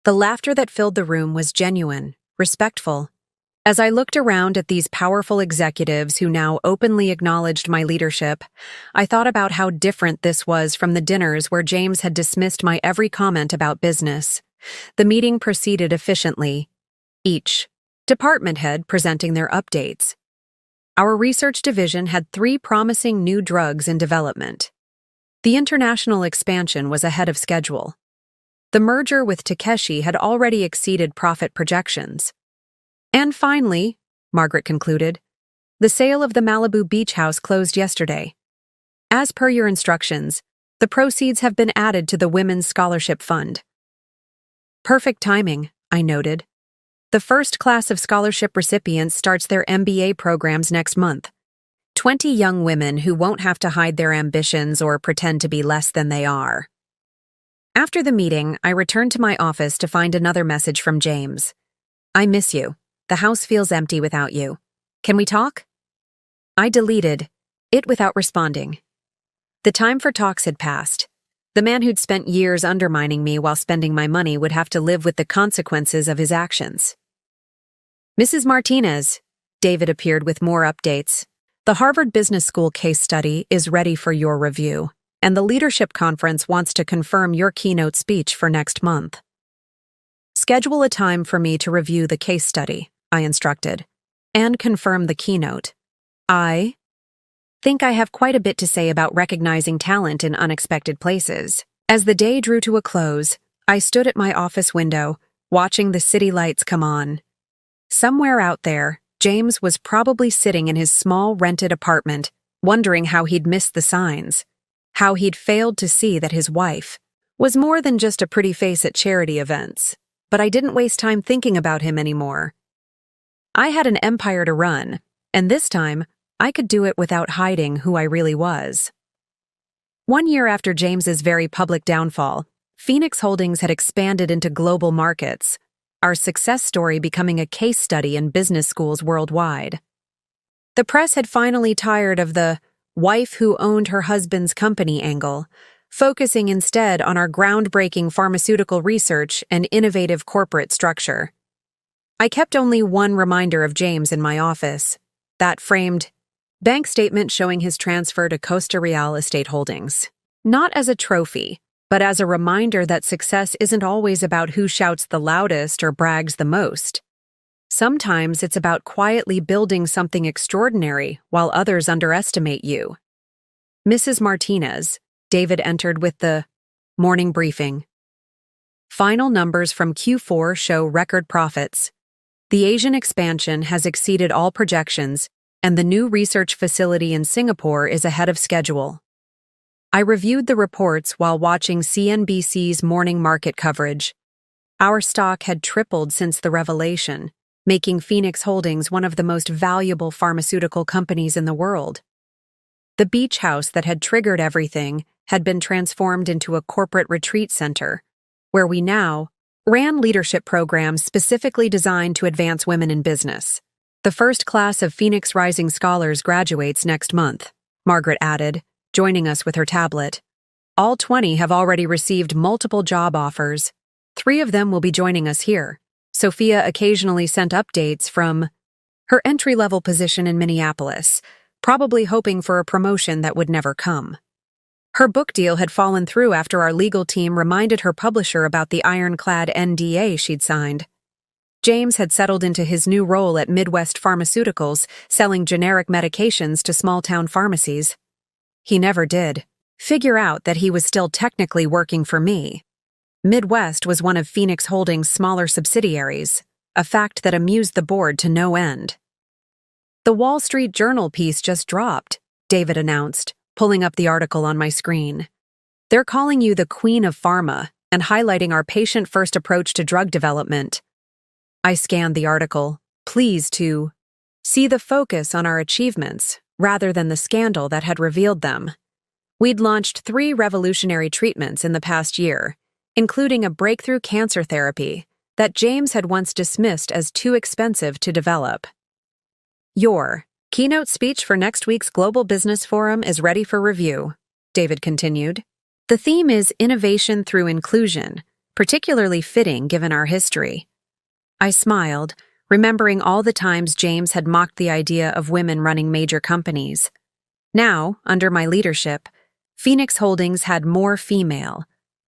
The laughter that filled the room was genuine, respectful. As I looked around at these powerful executives who now openly acknowledged my leadership, I thought about how different this was from the dinners where James had dismissed my every comment about business. The meeting proceeded efficiently, each department head presenting their updates. Our research division had 3 promising new drugs in development. The international expansion was ahead of schedule. The merger with Takeshi had already exceeded profit projections. And finally, Margaret concluded, the sale of the Malibu beach house closed yesterday. As per your instructions, the proceeds have been added to the Women's Scholarship Fund. Perfect timing, I noted. The first class of scholarship recipients starts their MBA programs next month. 20 young women who won't have to hide their ambitions or pretend to be less than they are. After the meeting, I returned to my office to find another message from James. I miss you. The house feels empty without you. Can we talk? I deleted it without responding. The time for talks had passed. The man who'd spent years undermining me while spending my money would have to live with the consequences of his actions. Mrs. Martinez, David appeared with more updates. The Harvard Business School case study is ready for your review, and the leadership conference wants to confirm your keynote speech for next month. Schedule a time for me to review the case study, I instructed, and confirm the keynote. I think I have quite a bit to say about recognizing talent in unexpected places. As the day drew to a close, I stood at my office window, watching the city lights come on. Somewhere out there, James was probably sitting in his small rented apartment, wondering how he'd missed the signs, how he'd failed to see that his wife was more than just a pretty face at charity events. But I didn't waste time thinking about him anymore. I had an empire to run, and this time, I could do it without hiding who I really was. 1 year after James's very public downfall, Phoenix Holdings had expanded into global markets, our success story becoming a case study in business schools worldwide. The press had finally tired of the wife who owned her husband's company angle, focusing instead on our groundbreaking pharmaceutical research and innovative corporate structure. I kept only one reminder of James in my office, that framed bank statement showing his transfer to Costa Real Estate Holdings. Not as a trophy, but as a reminder that success isn't always about who shouts the loudest or brags the most. Sometimes it's about quietly building something extraordinary while others underestimate you. Mrs. Martinez, David entered with the morning briefing. Final numbers from Q4 show record profits. The Asian expansion has exceeded all projections, and the new research facility in Singapore is ahead of schedule. I reviewed the reports while watching CNBC's morning market coverage. Our stock had tripled since the revelation, making Phoenix Holdings one of the most valuable pharmaceutical companies in the world. The beach house that had triggered everything had been transformed into a corporate retreat center, where we now ran leadership programs specifically designed to advance women in business. The first class of Phoenix Rising Scholars graduates next month, Margaret added, joining us with her tablet. All 20 have already received multiple job offers. 3 of them will be joining us here. Sophia occasionally sent updates from her entry-level position in Minneapolis, probably hoping for a promotion that would never come. Her book deal had fallen through after our legal team reminded her publisher about the ironclad NDA she'd signed. James had settled into his new role at Midwest Pharmaceuticals, selling generic medications to small-town pharmacies. He never did figure out that he was still technically working for me. Midwest was one of Phoenix Holdings' smaller subsidiaries, a fact that amused the board to no end. The Wall Street Journal piece just dropped, David announced, pulling up the article on my screen. They're calling you the Queen of Pharma and highlighting our patient-first approach to drug development. I scanned the article, pleased to see the focus on our achievements rather than the scandal that had revealed them. We'd launched 3 revolutionary treatments in the past year, including a breakthrough cancer therapy that James had once dismissed as too expensive to develop. Your keynote speech for next week's Global Business Forum is ready for review, David continued. The theme is innovation through inclusion, particularly fitting given our history. I smiled, remembering all the times James had mocked the idea of women running major companies. Now, under my leadership, Phoenix Holdings had more female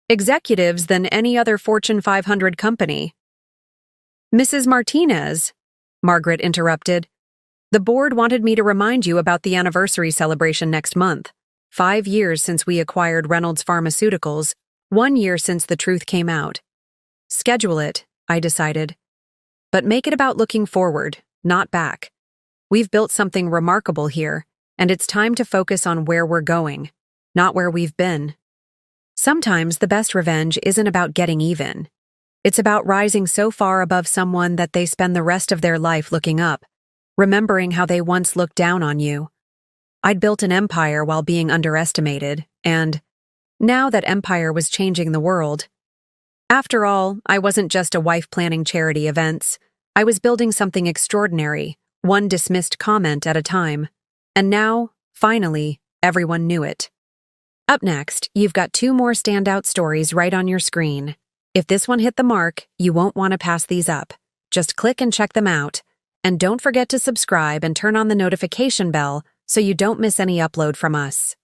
executives than any other Fortune 500 company. Mrs. Martinez, Margaret interrupted, the board wanted me to remind you about the anniversary celebration next month. 5 years since we acquired Reynolds Pharmaceuticals, 1 year since the truth came out. Schedule it, I decided. But make it about looking forward, not back. We've built something remarkable here, and it's time to focus on where we're going, not where we've been. Sometimes the best revenge isn't about getting even. It's about rising so far above someone that they spend the rest of their life looking up, remembering how they once looked down on you. I'd built an empire while being underestimated, and now that empire was changing the world. After all, I wasn't just a wife planning charity events. I was building something extraordinary, one dismissed comment at a time. And now, finally, everyone knew it. Up next, you've got 2 more standout stories right on your screen. If this one hit the mark, you won't want to pass these up. Just click and check them out. And don't forget to subscribe and turn on the notification bell so you don't miss any upload from us.